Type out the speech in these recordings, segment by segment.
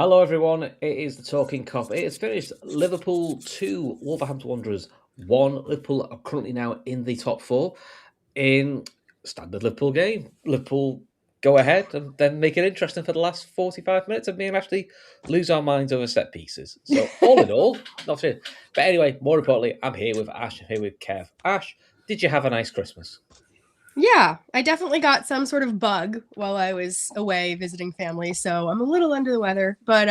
Hello, everyone. It is the Talking Kop. It has finished Liverpool 2, Wolverhampton Wanderers 1. Liverpool are currently now in the top four in standard Liverpool game. Liverpool go ahead and then make it interesting for the last 45 minutes and me and Ashley lose our minds over set pieces. So, all in all, not sure. But anyway, more importantly, I'm here with Ash, I'm here with Kev. Ash, did you have a nice Christmas? Yeah, I definitely got some sort of bug while I was away visiting family, so I'm a little under the weather. But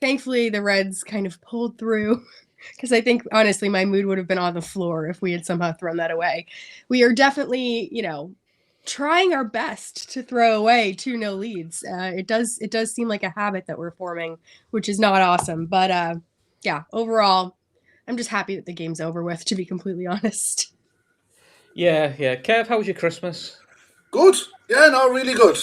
thankfully, the Reds kind of pulled through because I think honestly, my mood would have been on the floor if we had somehow thrown that away. We are definitely, trying our best to throw away 2-0 leads. It does seem like a habit that we're forming, which is not awesome. But yeah, overall, I'm just happy that the game's over with. To be completely honest. Yeah. Kev, how was your Christmas? Good. Yeah, no, really good.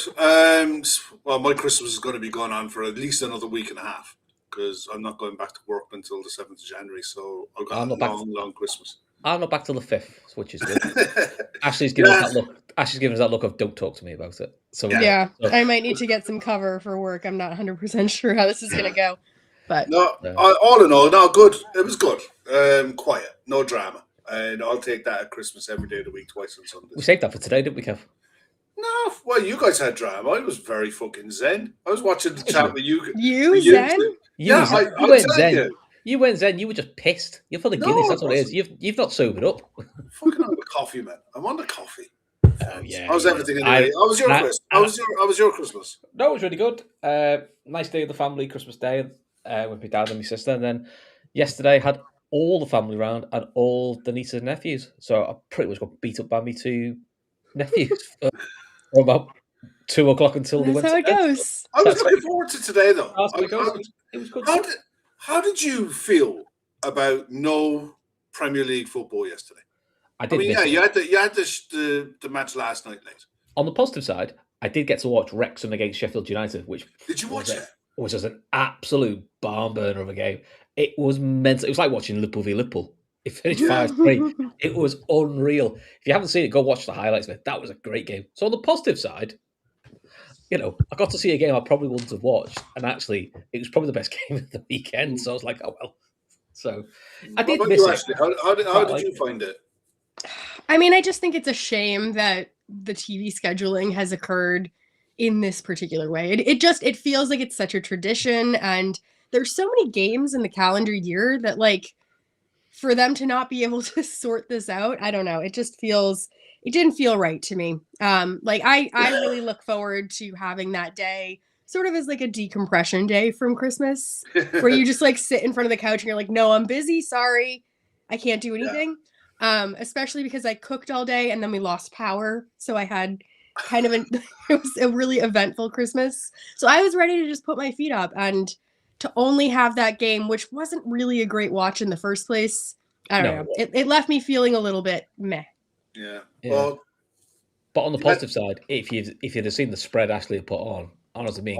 Well, my Christmas is going to be going on for at least another week and a half because I'm not going back to work until the 7th of January. So I've got a long Christmas. I'm not back till the 5th, which is good. Ashley's giving us that look. Ashley's giving us that look of "Don't talk to me about it." So yeah, I might need to get some cover for work. I'm not 100% sure how this is going to go, but no, all in all, no, good. It was good. Quiet, no drama, and I'll take that at Christmas every day of the week, twice on Sundays. We saved that for today, didn't we, Kev? No, well, you guys had drama. I was very fucking zen. I was watching the chat with you. You zen? Yeah, I went zen. You went zen. You were just pissed. You're full of Guinness. That's what it is. You've not sobered up. Fucking on the coffee, man. I'm on the coffee. Oh yeah. How's everything anyway? How was your Christmas? How was your Christmas? No, it was really good. Nice day of the family, Christmas Day, with my dad and my sister. And then yesterday had all the family around and all the nieces and nephews. So I pretty much got beat up by me two nephews for about 2 o'clock until they went to bed. That's how it goes. I was looking forward to today, though. It was good. How did you feel about no Premier League football yesterday? I did. You had the match last night late. On the positive side, I did get to watch Wrexham against Sheffield United, which did you watch it? Which was an absolute barn burner of a game. It was mental. It was like watching Liverpool v Liverpool. It finished 5-3. It was unreal. If you haven't seen it, go watch the highlights of it. That was a great game. So on the positive side, I got to see a game I probably wouldn't have watched, and actually, it was probably the best game of the weekend. So I was like, oh well. So I did miss it. Ashley? How did you find it? I mean, I just think it's a shame that the TV scheduling has occurred in this particular way. It feels like it's such a tradition, and there's so many games in the calendar year that, like, for them to not be able to sort this out, I don't know. It didn't feel right to me. I really look forward to having that day sort of as like a decompression day from Christmas, where you just like sit in front of the couch and you're like, no, I'm busy. Sorry, I can't do anything. Yeah. Especially because I cooked all day and then we lost power. So I had kind of it was a really eventful Christmas. So I was ready to just put my feet up, and to only have that game, which wasn't really a great watch in the first place, I don't know. It left me feeling a little bit meh. Yeah. Well, but on the positive side, if you'd have seen the spread Ashley had put on, honestly, me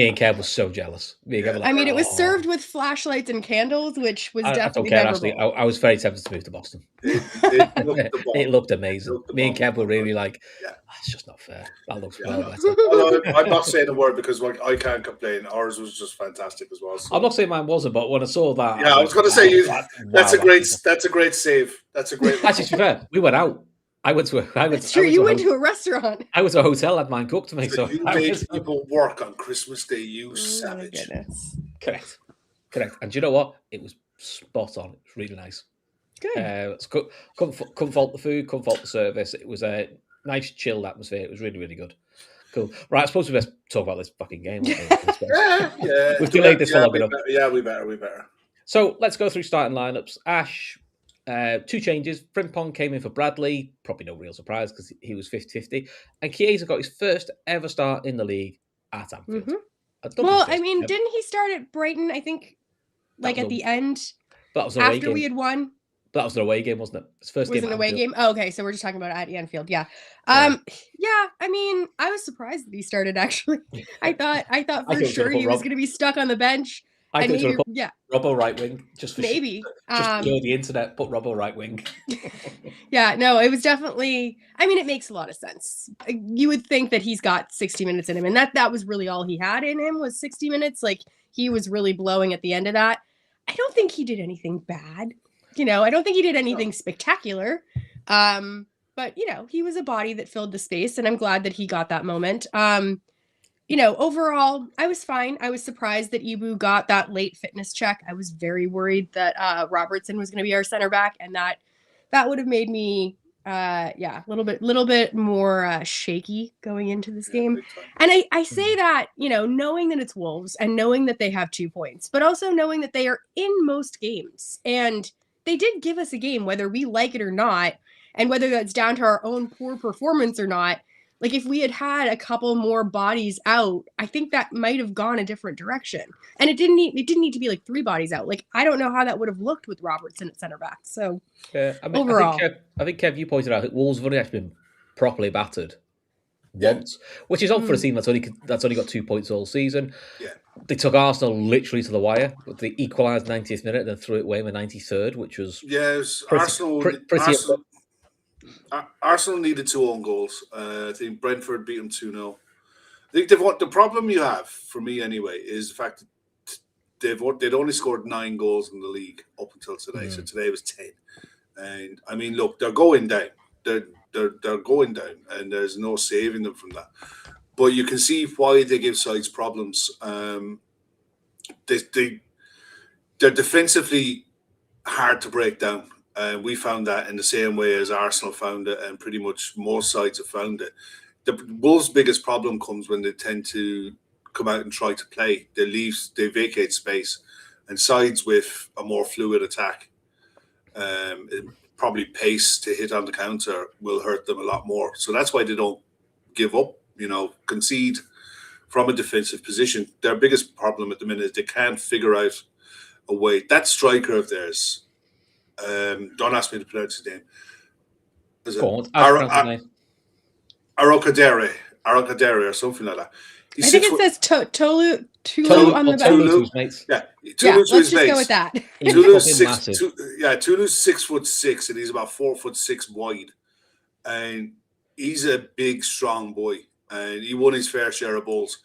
and Kev was so jealous. It was served with flashlights and candles, which was definitely I don't care, memorable. Ashley. I was very tempted to move to Boston. It looked amazing. Me and Kev were really like, it's just not fair. That looks well better. I'm not saying a word because I can't complain. Ours was just fantastic as well. So. I'm not saying mine wasn't, but when I saw that, I was going to say that's a great save. That's a great. Actually, to be fair, we went out. You went to a restaurant. I went to a hotel, had mine cooked to me. So you made people work on Christmas Day, you savage. Correct. And do you know what? It was spot on. It's really nice. Good. Couldn't fault the food, couldn't fault the service. It was a nice, chilled atmosphere. It was really, really good. Cool. Right, I suppose we best talk about this fucking game. Yeah. We've delayed this for long enough. Yeah, we better. So let's go through starting lineups. Ash. 2 changes. Frimpong came in for Bradley. Probably no real surprise because he was 50-50. And Chiesa got his first ever start in the league at Anfield. Mm-hmm. Well, I mean, didn't he start at Brighton, I think, at the end? That was after we had won? That was an away game, wasn't it? His first game. Was it an away game? Oh, okay, so we're just talking about at Anfield, yeah. Yeah, I mean, I was surprised that he started, actually. I thought for sure he was going to be stuck on the bench. I think maybe, put yeah, Robbo right wing just for maybe. just to kill the internet. Put Robbo right wing. Yeah, no, it was definitely. I mean, it makes a lot of sense. You would think that he's got 60 minutes in him, and that was really all he had in him was 60 minutes. Like he was really blowing at the end of that. I don't think he did anything bad. I don't think he did anything spectacular. But he was a body that filled the space, and I'm glad that he got that moment. Overall, I was fine. I was surprised that Ibu got that late fitness check. I was very worried that Robertson was going to be our center back, and that would have made me, a little bit more shaky going into this game. And I say that, knowing that it's Wolves and knowing that they have 2 points, but also knowing that they are in most games, and they did give us a game, whether we like it or not, and whether that's down to our own poor performance or not. Like if we had had a couple more bodies out, I think that might have gone a different direction. And it didn't need to be like 3 bodies out. Like I don't know how that would have looked with Robertson at center back. So overall, I think Kev, you pointed out that Wolves have only actually been properly battered once, which is odd for a team that's only got 2 points all season. Yeah, they took Arsenal literally to the wire. They equalised 90th minute, then threw it away in the 93rd, which was Arsenal needed 2 own goals. I think Brentford beat them 2-0. I think the problem you have, for me anyway, is the fact that they'd only scored 9 goals in the league up until today. So today was 10. And I mean, look, they're going down. They're going down, and there's no saving them from that. But you can see why they give sides problems. They're defensively hard to break down. We found that in the same way as Arsenal found it, and pretty much most sides have found it. The Wolves' biggest problem comes when they tend to come out and try to play. They vacate space, and sides with a more fluid attack, probably pace to hit on the counter, will hurt them a lot more. So that's why they don't give up, concede from a defensive position. Their biggest problem at the minute is they can't figure out a way. That striker of theirs, don't ask me to pronounce his name. Is it Arokadere or something like that? I think it says Tolu on the back. Tulu's mates. Yeah, Tulu's let's just go with that. Tulu's 6'6", and he's about 4'6" wide, and he's a big, strong boy, and he won his fair share of balls.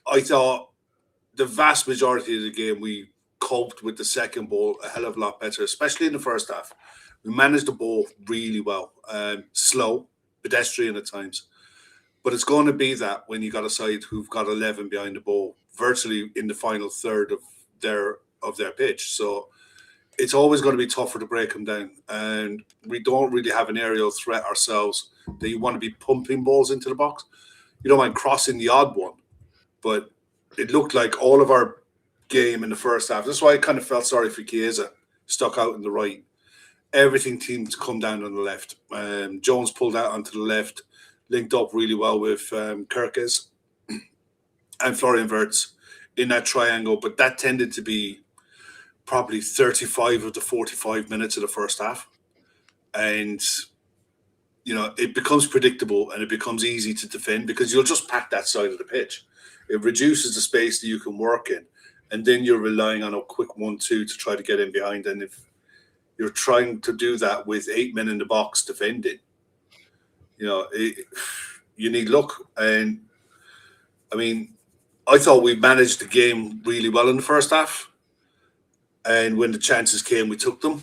I thought the vast majority of the game we coped with the second ball a hell of a lot better, especially in the first half. We managed the ball really well, slow, pedestrian at times. But it's going to be that when you got a side who've got 11 behind the ball, virtually in the final third of their pitch. So it's always going to be tougher to break them down. And we don't really have an aerial threat ourselves that you want to be pumping balls into the box. You don't mind crossing the odd one. But it looked like all of our game in the first half. That's why I kind of felt sorry for Chiesa, stuck out on the right. Everything seemed to come down on the left. Jones pulled out onto the left, linked up really well with Kerkez and Florian Wirtz in that triangle, but that tended to be probably 35 of the 45 minutes of the first half. And, it becomes predictable and it becomes easy to defend because you'll just pack that side of the pitch. It reduces the space that you can work in, and then you're relying on a quick 1-2 to try to get in behind. And if you're trying to do that with 8 men in the box defending, you need luck. And I mean, I thought we managed the game really well in the first half. And when the chances came, we took them.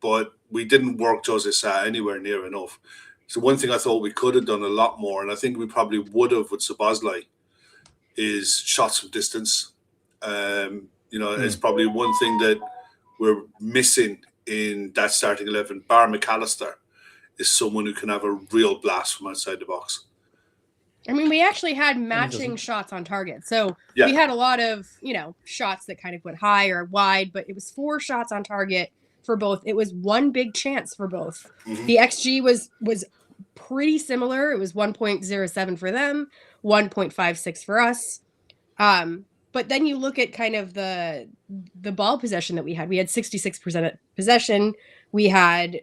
But we didn't work Jose Sa anywhere near enough. So one thing I thought we could have done a lot more, and I think we probably would have with Szoboszlai, is shots from distance. It's probably one thing that we're missing in that starting 11. Bar McAllister is someone who can have a real blast from outside the box. I mean, we actually had matching shots on target. So we had a lot of, shots that kind of went high or wide, but it was 4 shots on target for both. It was 1 big chance for both. Mm-hmm. The XG was pretty similar. It was 1.07 for them, 1.56 for us. But then you look at kind of the ball possession that we had. We had 66% possession. We had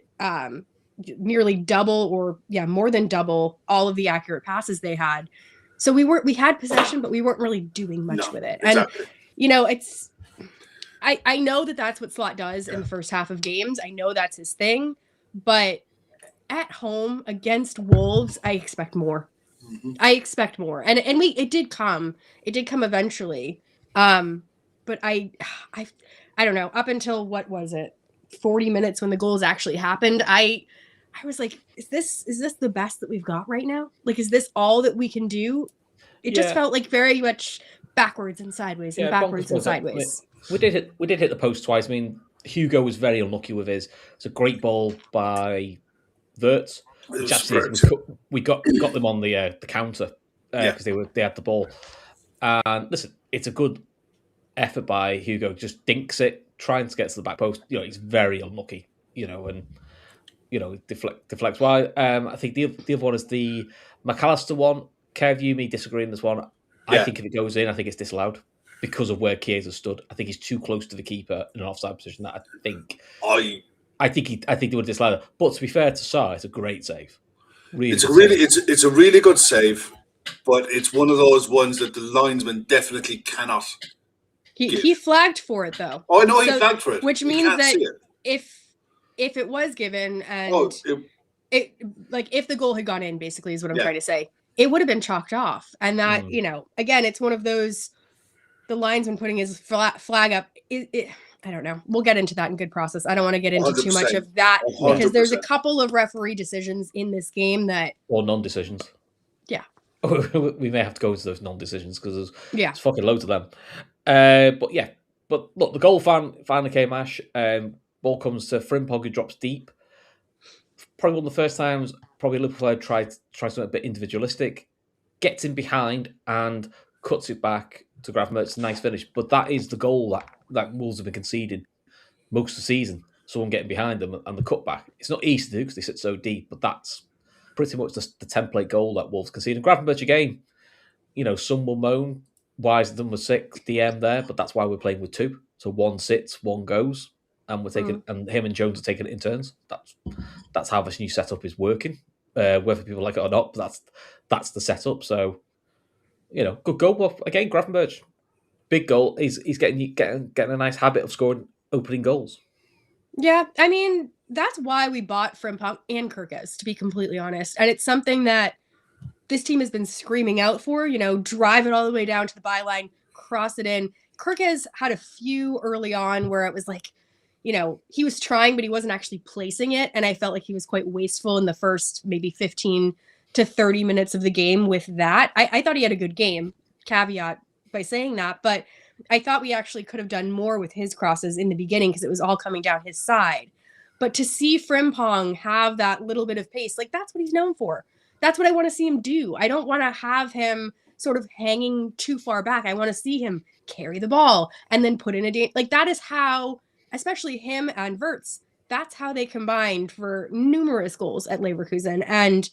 nearly double or more than double all of the accurate passes they had. So we had possession, but we weren't really doing much with it. Exactly. And I know that that's what Slot does in the first half of games. I know that's his thing, but at home against Wolves, I expect more. Mm-hmm. I expect more, and it did come eventually. But I don't know. Up until what was it, 40 minutes when the goals actually happened, I was like, is this the best that we've got right now? Like, is this all that we can do? It just felt like very much backwards and sideways and backwards and sideways. We did hit the post twice. I mean, Hugo was very unlucky with his. It's a great ball by Wirtz, which actually we got them on the counter because they had the ball. And listen, it's a good effort by Hugo. Just dinks it, trying to get to the back post. He's very unlucky. And deflects wide. I think the other one is the McAllister one. Kev, you me disagree in this one. I think if it goes in, I think it's disallowed because of where Chiesa stood. I think he's too close to the keeper in an offside position. That I think they would disallow it. But to be fair to Sarr, it's a great save. It's a really good save, but it's one of those ones that the linesman definitely cannot. He flagged for it though. Oh, I know he flagged for it, which means that if it was given and if the goal had gone in, basically is what I'm trying to say, it would have been chalked off. And that again, it's one of those, the linesman putting his flag up. I don't know. We'll get into that in good process. I don't want to get into too much of that 100%. Because there's a couple of referee decisions in this game that or non-decisions. Yeah, we may have to go into those non-decisions because there's fucking loads of them. But look, the goal finally came. Ash ball comes to Frimpong, who drops deep. Probably one of the first times Liverpool player tried something a bit individualistic, gets in behind and cuts it back to Gravenberch. It's a nice finish, but that is the goal that Wolves have been conceding most of the season. Someone getting behind them and the cutback. It's not easy to do because they sit so deep, but that's pretty much the template goal that Wolves conceded. Gravenberch again, some will moan, why is the number 6 DM there? But that's why we're playing with 2. So one sits, one goes, and we're taking and him and Jones are taking it in turns. That's how this new setup is working. Whether people like it or not, but that's the setup. So, good goal. Well, again, Gravenberch, big goal. He's getting a nice habit of scoring opening goals. Yeah, I mean, that's why we bought Frimpong and Kirkes, to be completely honest. And it's something that this team has been screaming out for, drive it all the way down to the byline, cross it in. Kirkes had a few early on where it was like, he was trying, but he wasn't actually placing it. And I felt like he was quite wasteful in the first maybe 15 to 30 minutes of the game with that. I thought he had a good game, caveat by saying that, but I thought we actually could have done more with his crosses in the beginning because it was all coming down his side. But to see Frimpong have that little bit of pace, like that's what he's known for. That's what I want to see him do. I don't want to have him sort of hanging too far back. I want to see him carry the ball and then put in like that is how, especially him and Wirtz, that's how they combined for numerous goals at Leverkusen. And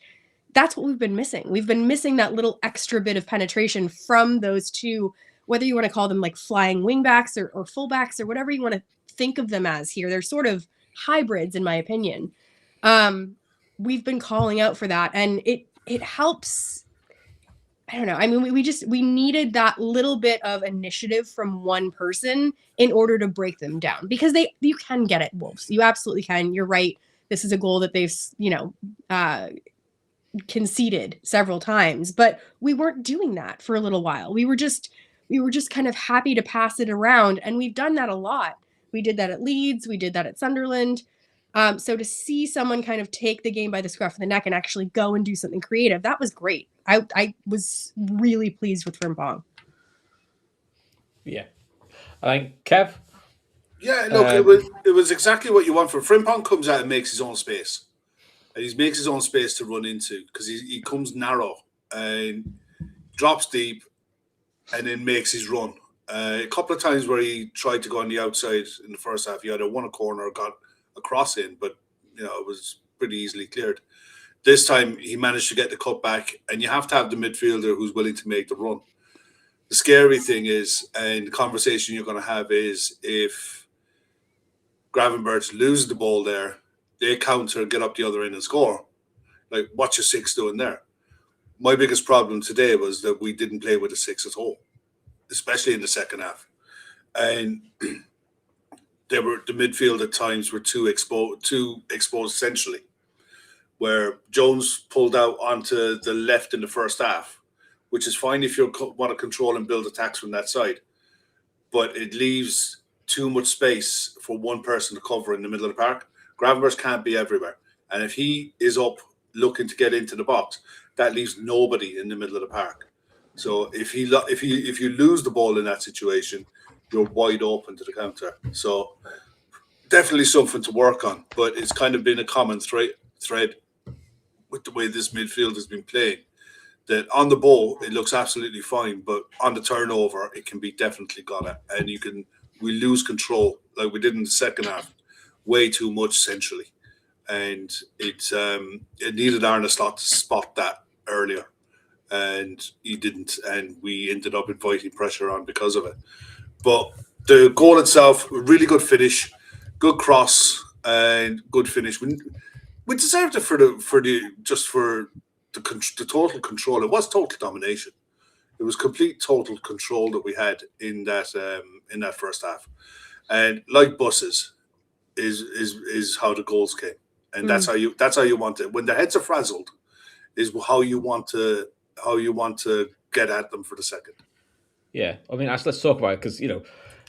that's what we've been missing. We've been missing that little extra bit of penetration from those two, whether you want to call them like flying wingbacks or fullbacks or whatever you want to think of them as here. They're sort of hybrids, in my opinion. We've been calling out for that, and it helps. I don't know. I mean, we needed that little bit of initiative from one person in order to break them down, because you can get it, Wolves. You absolutely can. You're right. This is a goal that they've conceded several times, but we weren't doing that for a little while. We were just kind of happy to pass it around, and we've done that a lot. We did that at Leeds. We did that at Sunderland. So to see someone kind of take the game by the scruff of the neck and actually go and do something creative, that was great. I was really pleased with Frimpong. Yeah. I think, Kev? Yeah, look, it was exactly what you want from Frimpong. Comes out and makes his own space. And he makes his own space to run into because he comes narrow and drops deep and then makes his run. A couple of times where he tried to go on the outside in the first half, he either won a corner or got a cross in, but it was pretty easily cleared. This time he managed to get the cut back, and you have to have the midfielder who's willing to make the run. The scary thing is, and the conversation you're going to have is, if Gravenberch loses the ball there, they counter, get up the other end and score. Like, what's your 6 doing there? My biggest problem today was that we didn't play with a 6 at all, especially in the second half. And the midfield at times were too exposed centrally, where Jones pulled out onto the left in the first half, which is fine if you want to control and build attacks from that side, but it leaves too much space for one person to cover in the middle of the park. Gravenberch can't be everywhere, and if he is up looking to get into the box, that leaves nobody in the middle of the park. So if you lose the ball in that situation, you're wide open to the counter. So definitely something to work on, but it's kind of been a common thread with the way this midfield has been playing. That on the ball it looks absolutely fine, but on the turnover it can be definitely got at, and we lose control like we did in the second half, way too much centrally, and it needed Arne Slot to spot that earlier, and he didn't, and we ended up inviting pressure on because of it. But the goal itself, really good finish, good cross, and good finish. We deserved it for the total control. It was total domination. It was complete total control that we had in that first half, and like buses, is how the goals came, and that's how you want it. When the heads are frazzled, is how you want to get at them for the second. Yeah, I mean, let's talk about it, because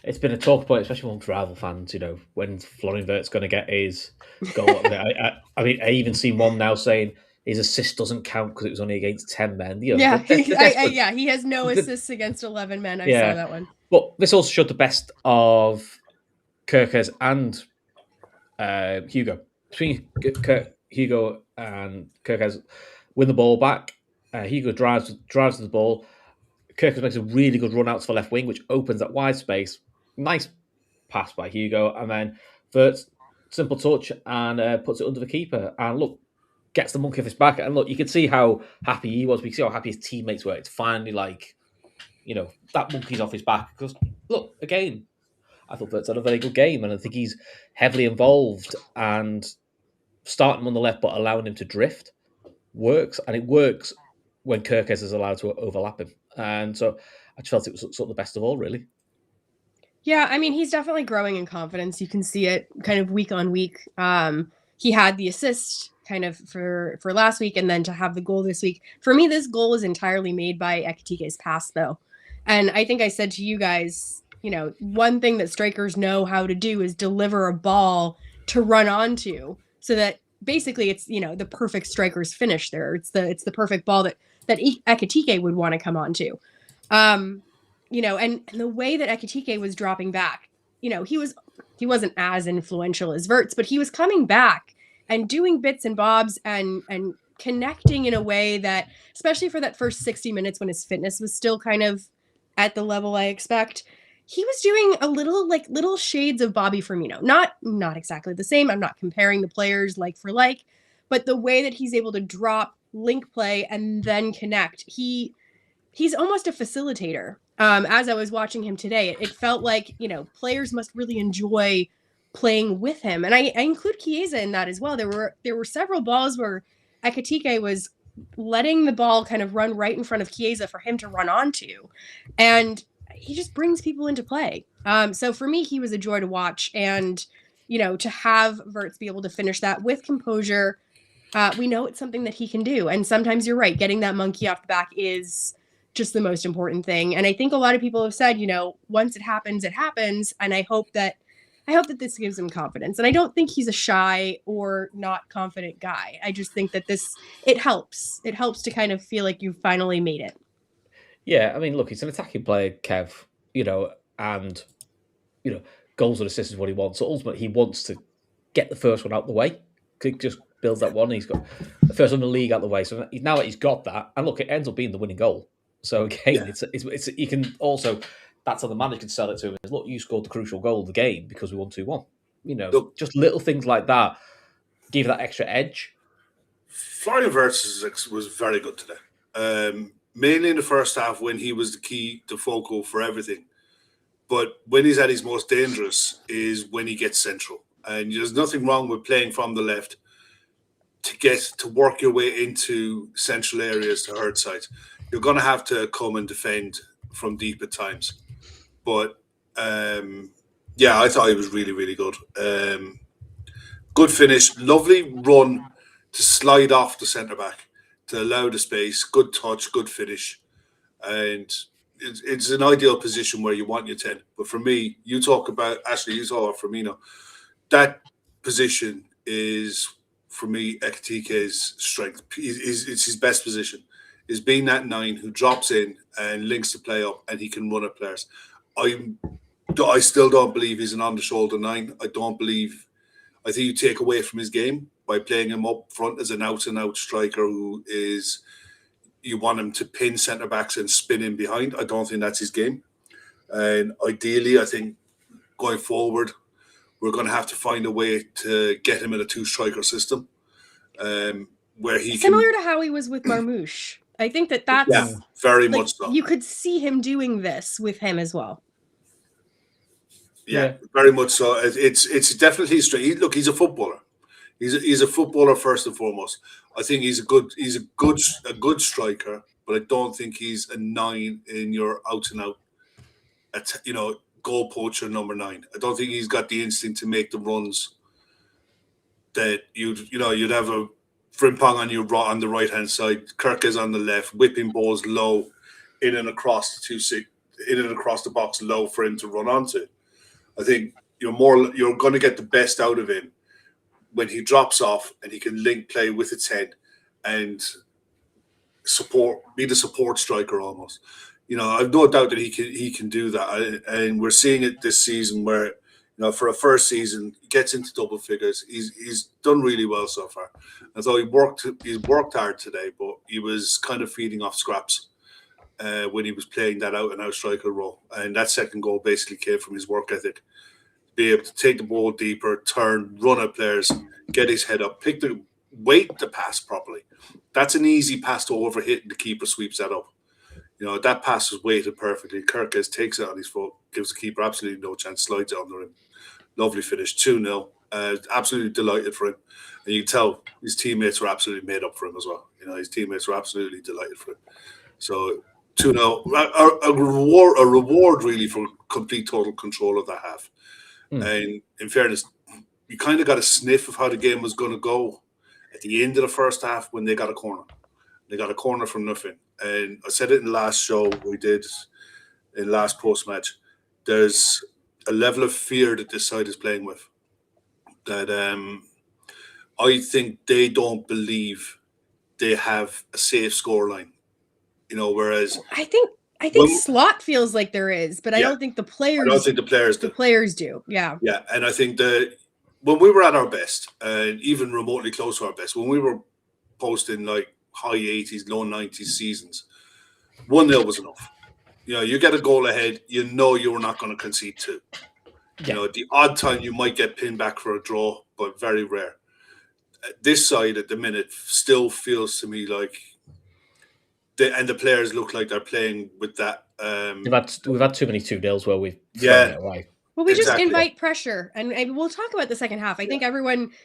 it's been a talk point, especially amongst rival fans. When Florian Wirtz going to get his goal. I mean, I even seen one now saying his assist doesn't count because it was only against 10 men. He has no assists against 11 men. I saw that one. But this also showed the best of Kerkez and Hugo. Between Hugo and Kerkez, win the ball back. Hugo drives the ball. Kerkez makes a really good run out to the left wing, which opens that wide space. Nice pass by Hugo, and then Wirtz, simple touch, and puts it under the keeper. And look, gets the monkey off his back. And look, you can see how happy he was. We can see how happy his teammates were. It's finally that monkey's off his back. Because look, again, I thought Wirtz had a very good game, and I think he's heavily involved. And starting him on the left, but allowing him to drift works, and it works when Kerkez is allowed to overlap him. And so I just felt it was sort of the best of all, really. Yeah, I mean, he's definitely growing in confidence. You can see it kind of week on week. He had the assist kind of for last week, and then to have the goal this week. For me, this goal was entirely made by Ekitike's pass, though. And I think I said to you guys, one thing that strikers know how to do is deliver a ball to run onto, so that basically it's, the perfect striker's finish there. It's the perfect ball that Ekitike would want to come onto. And the way that Ekitike was dropping back, he wasn't as influential as Wirtz, but he was coming back and doing bits and bobs and connecting in a way that, especially for that first 60 minutes when his fitness was still kind of at the level I expect, he was doing a little shades of Bobby Firmino. Not exactly the same. I'm not comparing the players like for like, but the way that he's able to drop, link play, and then connect, he's almost a facilitator. As I was watching him today, it felt like, players must really enjoy playing with him. And I include Chiesa in that as well. There were several balls where Ekitike was letting the ball kind of run right in front of Chiesa for him to run onto. And he just brings people into play. So for me, he was a joy to watch. And, to have Wirtz be able to finish that with composure, we know it's something that he can do. And sometimes you're right, getting that monkey off the back is just the most important thing. And I think a lot of people have said, once it happens, it happens. And I hope that this gives him confidence. And I don't think he's a shy or not confident guy. I just think that it helps. It helps to kind of feel like you've finally made it. Yeah, I mean, look, he's an attacking player, Kev, and, goals and assists is what he wants. So ultimately, he wants to get the first one out the way. He just builds that one. He's got the first one in the league out the way. So now that he's got that, and look, it ends up being the winning goal. So again, it's you can also, that's how the manager can sell it to him. Is, look, you scored the crucial goal of the game because we won 2-1. Just little things like that give that extra edge. Florian Wirtz was very good today. Mainly in the first half when he was the focal for everything. But when he's at his most dangerous is when he gets central. And there's nothing wrong with playing from the left to work your way into central areas to hurt sides. You're going to have to come and defend from deep at times. But Yeah, I thought he was really, really good. Good finish, lovely run to slide off the centre back to allow the space. Good touch, good finish, and it's an ideal position where you want your 10. But for me, you talk about Ashley, you talk about Firmino. That position is for me Ekitike's strength. It's his best position. Is being that 9 who drops in and links the play up, and he can run at players. I still don't believe he's an on the shoulder 9. I think you take away from his game by playing him up front as an out and out striker who is, you want him to pin centre backs and spin in behind. I don't think that's his game. And ideally, I think going forward, we're going to have to find a way to get him in a 2 striker system, where he similar to how he was with Marmoush. I think that's very much so. You could see him doing this with him as well. Yeah, very much so. It's definitely straight. Look, he's a footballer. He's a footballer first and foremost. I think he's a good striker, but I don't think he's a 9 in your out and out, goal poacher number 9. I don't think he's got the instinct to make the runs that you'd have a Frimpong on the right hand side, Kirk is on the left, whipping balls low in and across the box low for him to run onto. I think you're going to get the best out of him when he drops off and he can link play with a 10 and be the support striker almost. I've no doubt that he can do that, and we're seeing it this season where, for a first season, he gets into double figures. He's done really well so far. I thought he's worked hard today, but he was kind of feeding off scraps when he was playing that out and out striker role, and that second goal basically came from his work ethic. Be able to take the ball deeper, turn, run at players, get his head up, wait to pass properly. That's an easy pass to overhit, and the keeper sweeps that up. That pass was weighted perfectly. Kirkes takes it on his foot, gives the keeper absolutely no chance, slides it under him. Lovely finish, 2-0. Absolutely delighted for him. And you can tell his teammates were absolutely made up for him as well. His teammates were absolutely delighted for him. So 2-0, a reward really for complete total control of that half. And in fairness, you kind of got a sniff of how the game was going to go at the end of the first half when they got a corner. They got a corner from nothing. And I said it in the last show we did, in last post-match, there's a level of fear that this side is playing with that I think they don't believe they have a safe scoreline. Whereas I think Slot feels like there is, but I don't think the players. I don't think the players do. The players do, yeah. Yeah, and I think that when we were at our best, and even remotely close to our best, when we were posting like high 80s, low 90s seasons, 1-0 was enough. You get a goal ahead, you were not going to concede 2. The odd time you might get pinned back for a draw, but very rare. This side at the minute still feels to me like the players look like they're playing with that. We've had too many 2-0s where we've thrown it away. Well, we just invite pressure, and we'll talk about the second half. I think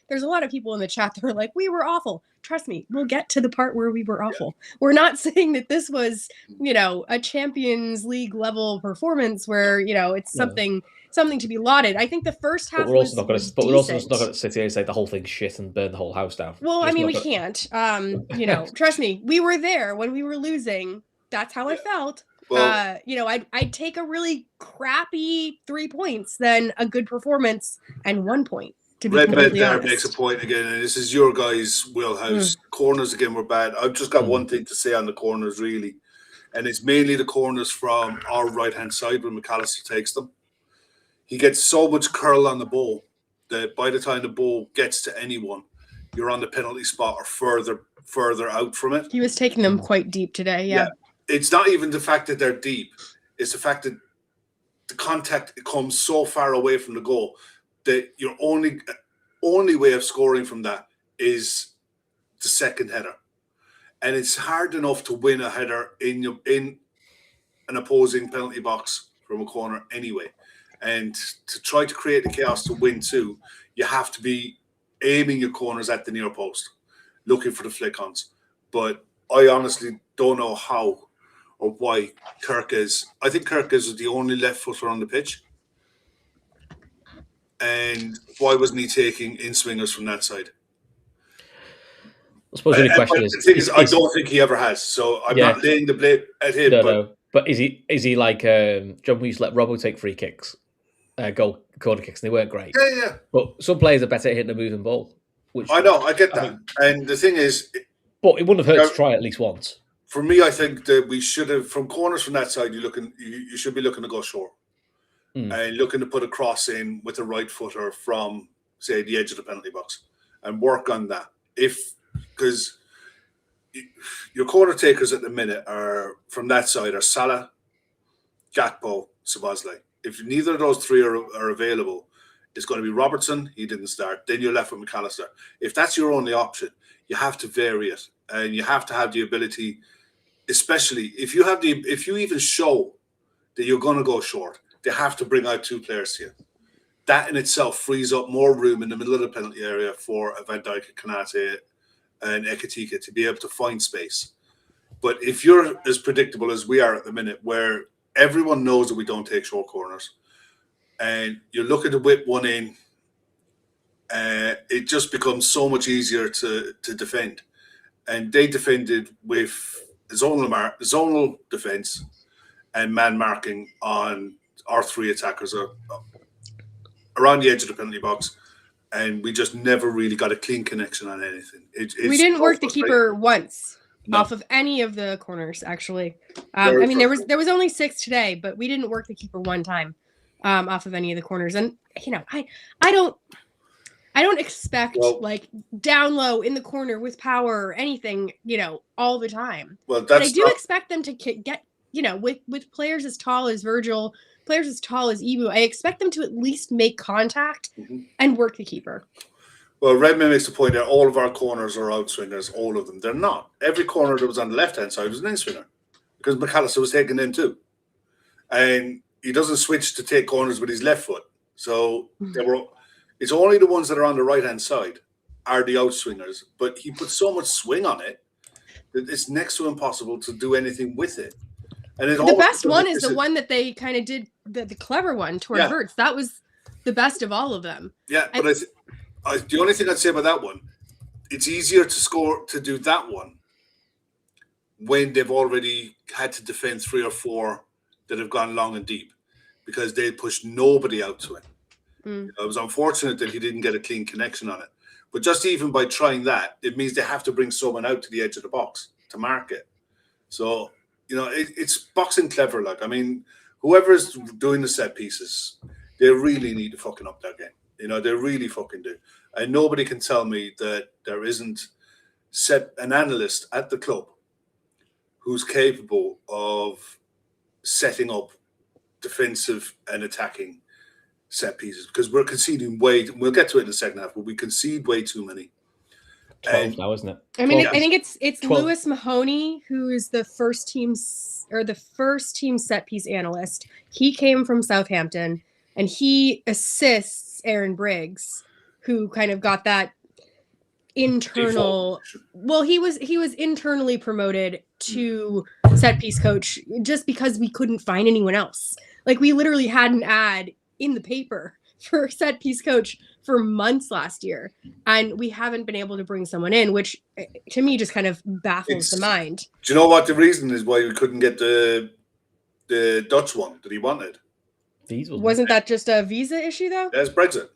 there's a lot of people in the chat that are like, we were awful. Trust me, we'll get to the part where we were awful. Yeah. We're not saying that this was, a Champions League level performance where, it's something to be lauded. I think the first half we're also not going to sit here and say the whole thing's shit and burn the whole house down. Well, we can't. Trust me, we were there when we were losing. That's how I felt. Well, I'd take a really crappy 3 points than a good performance and 1 point. To be completely honest, makes a point again, and this is your guys' wheelhouse. Corners again were bad. I've just got one thing to say on the corners, really, and it's mainly the corners from our right-hand side when McAllister takes them. He gets so much curl on the ball that by the time the ball gets to anyone, you're on the penalty spot or further out from it. He was taking them quite deep today, yeah. It's not even the fact that they're deep. It's the fact that the contact comes so far away from the goal that your only way of scoring from that is the second header. And it's hard enough to win a header in an opposing penalty box from a corner anyway. And to try to create the chaos to win 2, you have to be aiming your corners at the near post, looking for the flick-ons. But I honestly don't know how or why I think Kirkes is the only left footer on the pitch. And why wasn't he taking in-swingers from that side? I suppose the only question the thing is, I don't think he ever has. So I'm not laying the blame at him. No. But is he like John? We used to let Robbo take free kicks, corner kicks, and they weren't great. Yeah. But some players are better at hitting a moving ball. Which I know, I get that. And the thing is, but it wouldn't have hurt to try at least once. For me, I think that we should have, from corners from that side, you should be looking to go short. And looking to put a cross in with the right footer from, say, the edge of the penalty box and work on that. Because your corner takers at the minute are from that side are Salah, Gakpo, Szoboszlai. If neither of those three are available, it's going to be Robertson. He didn't start. Then you're left with McAllister. If that's your only option, you have to vary it, and you have to have the ability, especially if you even show that you're going to go short. They have to bring out two players here. That in itself frees up more room in the middle of the penalty area for Van Dijk, Konate, and Ekitike to be able to find space. But if you're as predictable as we are at the minute, where everyone knows that we don't take short corners, and you're looking to whip one in, it just becomes so much easier to defend. And they defended with zonal defense and man marking on our three attackers around the edge of the penalty box, and we just never really got a clean connection on anything. We didn't work the keeper once off of any of the corners, actually. I mean, there was only 6 today, but we didn't work the keeper one time off of any of the corners. And I don't expect like down low in the corner with power or anything, all the time. Well, but I do expect them to get, with players as tall as Virgil, players as tall as Ibu, I expect them to at least make contact and work the keeper. Well, Redman makes the point that all of our corners are outswingers, all of them. They're not. Every corner that was on the left-hand side was an in-swinger because McAllister was taking them too. And he doesn't switch to take corners with his left foot. So it's only the ones that are on the right-hand side are the outswingers. But he put so much swing on it that it's next to impossible to do anything with it. And the best one is the one that they kind of did, the clever one toward Verts. That was the best of all of them. Yeah, but the only thing I'd say about that one, it's easier to do that one when they've already had to defend 3 or 4 that have gone long and deep because they pushed nobody out to it. It was unfortunate that he didn't get a clean connection on it. But just even by trying that, it means they have to bring someone out to the edge of the box to mark it. So, it's boxing clever. Like, I mean, whoever's doing the set pieces, they really need to fucking up their game. They really fucking do. And nobody can tell me that there isn't an analyst at the club who's capable of setting up defensive and attacking set pieces because we're conceding we'll get to it in the second half, but we concede way too many. 12 now, isn't it? I mean, I think it's Lewis Mahoney who is the first team set piece analyst. He came from Southampton and he assists Aaron Briggs, who kind of got that internal. Well, he was internally promoted to set piece coach just because we couldn't find anyone else. Like, we literally had an ad in the paper for set piece coach for months last year, and we haven't been able to bring someone in, which to me just kind of baffles the mind. Do you know what the reason is why we couldn't get the Dutch one that he wanted? Wasn't that just a visa issue though? That's Brexit.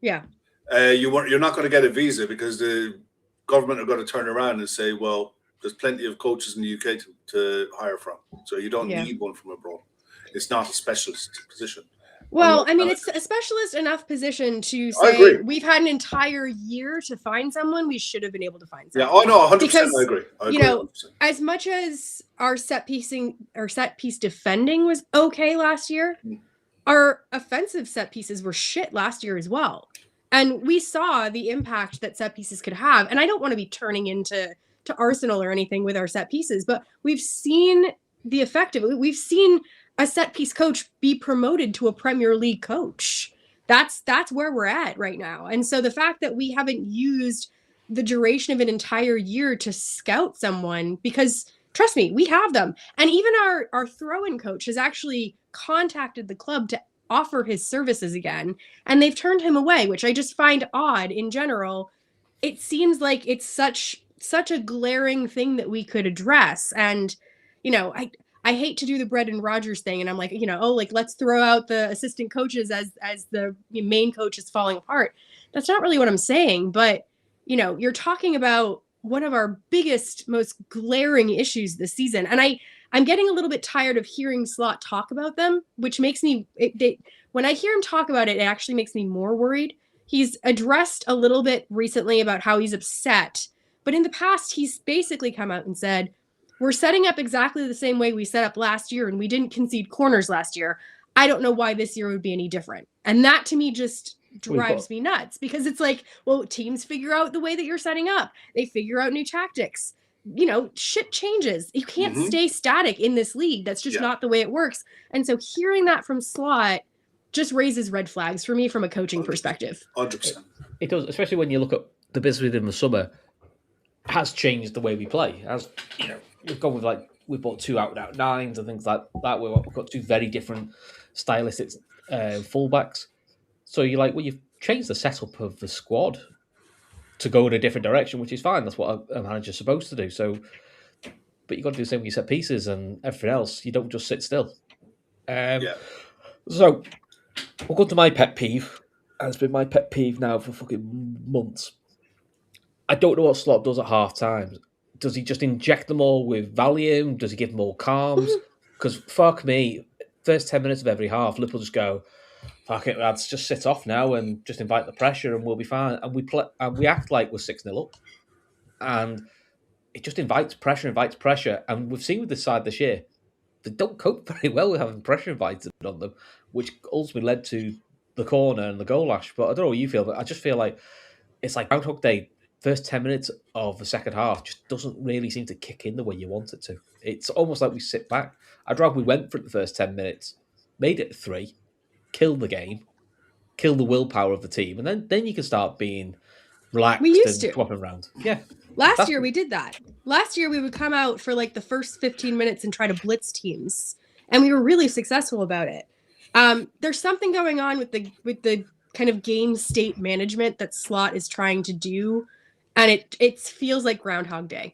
Yeah. You're not going to get a visa because the government are going to turn around and say, well, there's plenty of coaches in the UK to hire from, so you don't need one from abroad. It's not a specialist position. Well, I mean, it's a specialist enough position to say we've had an entire year to find someone. We should have been able to find someone. Yeah, no, 100%. Because, I agree. 100%. As much as our set piece defending was okay last year, our offensive set pieces were shit last year as well. And we saw the impact that set pieces could have. And I don't want to be turning into Arsenal or anything with our set pieces, but we've seen the effect of it. We've seen a set piece coach be promoted to a Premier League coach. That's where we're at right now. And so the fact that we haven't used the duration of an entire year to scout someone, because trust me, we have them. And even our throw-in coach has actually contacted the club to offer his services again, and they've turned him away, which I just find odd in general. It seems like it's such a glaring thing that we could address. And, I hate to do the Brendan Rodgers thing, and I'm like, let's throw out the assistant coaches as the main coach is falling apart. That's not really what I'm saying, but you're talking about one of our biggest, most glaring issues this season, and I'm getting a little bit tired of hearing Slot talk about them, which makes me when I hear him talk about it, it actually makes me more worried. He's addressed a little bit recently about how he's upset, but in the past, he's basically come out and said, we're setting up exactly the same way we set up last year, and we didn't concede corners last year. I don't know why this year would be any different. And that to me just drives me nuts, because it's like, well, teams figure out the way that you're setting up. They figure out new tactics. Shit changes. You can't stay static in this league. That's just not the way it works. And so hearing that from Slot just raises red flags for me from a coaching perspective. 100%. It does, especially when you look at the business within the summer has changed the way we play. As we've gone with we've bought 2 out nines and things like that. We've got 2 very different stylistic fullbacks. So you've changed the setup of the squad to go in a different direction, which is fine. That's what a manager's supposed to do. So, but you've got to do the same with your set pieces and everything else. You don't just sit still. So we'll go to my pet peeve. And it's been my pet peeve now for fucking months. I don't know what Slot does at half time. Does he just inject them all with Valium? Does he give them all calms? Because fuck me, first 10 minutes of every half, Liverpool just go, fuck it, lads, just sit off now and just invite the pressure and we'll be fine. And we act like we're 6-0 up. And it just invites pressure. And we've seen with this side this year, they don't cope very well with having pressure invited on them, which ultimately led to the corner and the goal lash. But I don't know what you feel, but I just feel like it's like Groundhog Day. First 10 minutes of the second half just doesn't really seem to kick in the way you want it to. It's almost like we sit back. I'd rather we went for it the first 10 minutes, made it 3, kill the game, kill the willpower of the team, and then you can start being relaxed and swapping around. Yeah. Last year we did that. Last year we would come out for the first 15 minutes and try to blitz teams, and we were really successful about it. There's something going on with the kind of game state management that Slot is trying to do, and it feels like Groundhog Day.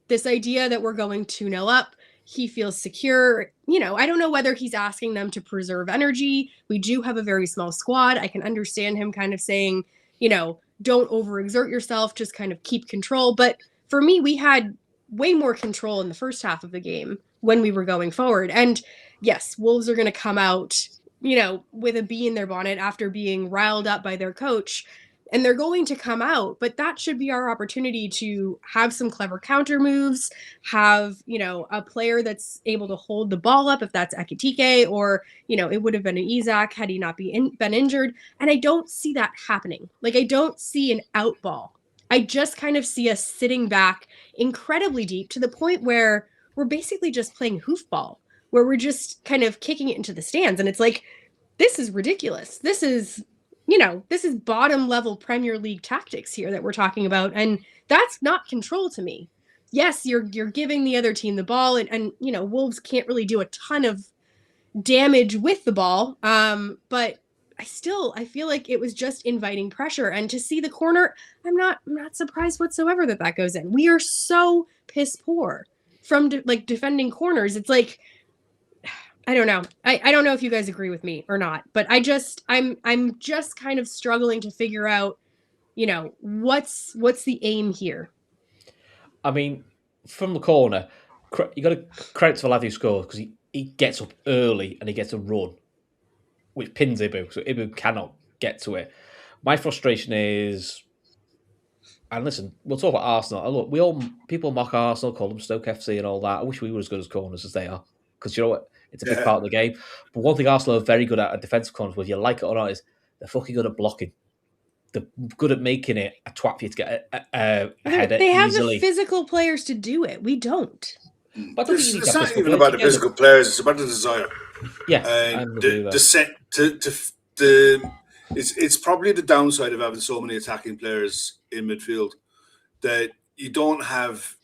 This idea that we're going 2-0 up, he feels secure. I don't know whether he's asking them to preserve energy. We do have a very small squad. I can understand him kind of saying, don't overexert yourself, just kind of keep control. But for me, we had way more control in the first half of the game when we were going forward. And yes, Wolves are going to come out, with a bee in their bonnet after being riled up by their coach. And they're going to come out, but that should be our opportunity to have some clever counter moves, have, a player that's able to hold the ball up if that's Ekitike, or, it would have been an Isak had he not been injured. And I don't see that happening. I don't see an out ball. I just kind of see us sitting back incredibly deep to the point where we're basically just playing hoofball, where we're just kind of kicking it into the stands. And it's like, this is ridiculous. This is bottom level Premier League tactics here that we're talking about. And that's not control to me. Yes, you're giving the other team the ball, and Wolves can't really do a ton of damage with the ball. But I feel like it was just inviting pressure. And to see the corner, I'm not surprised whatsoever that goes in. We are so piss poor from defending corners. It's like, I don't know. I don't know if you guys agree with me or not, but I'm just kind of struggling to figure out, what's the aim here. I mean, from the corner, you got to credit to the lad who scored, because he gets up early and he gets a run, which pins Ibu, so Ibu cannot get to it. My frustration is, and listen, we'll talk about Arsenal. Look, people mock Arsenal, call them Stoke FC and all that. I wish we were as good as corners as they are, because you know what? It's a big part of the game. But one thing Arsenal are very good at defensive corners, whether you like it or not, is they're fucking good at blocking. They're good at making it a twat for you to get a header They have easily. the physical players to do it. We don't. But it's not even about the physical players. It's about the desire. Yeah, it's probably the downside of having so many attacking players in midfield, that you don't have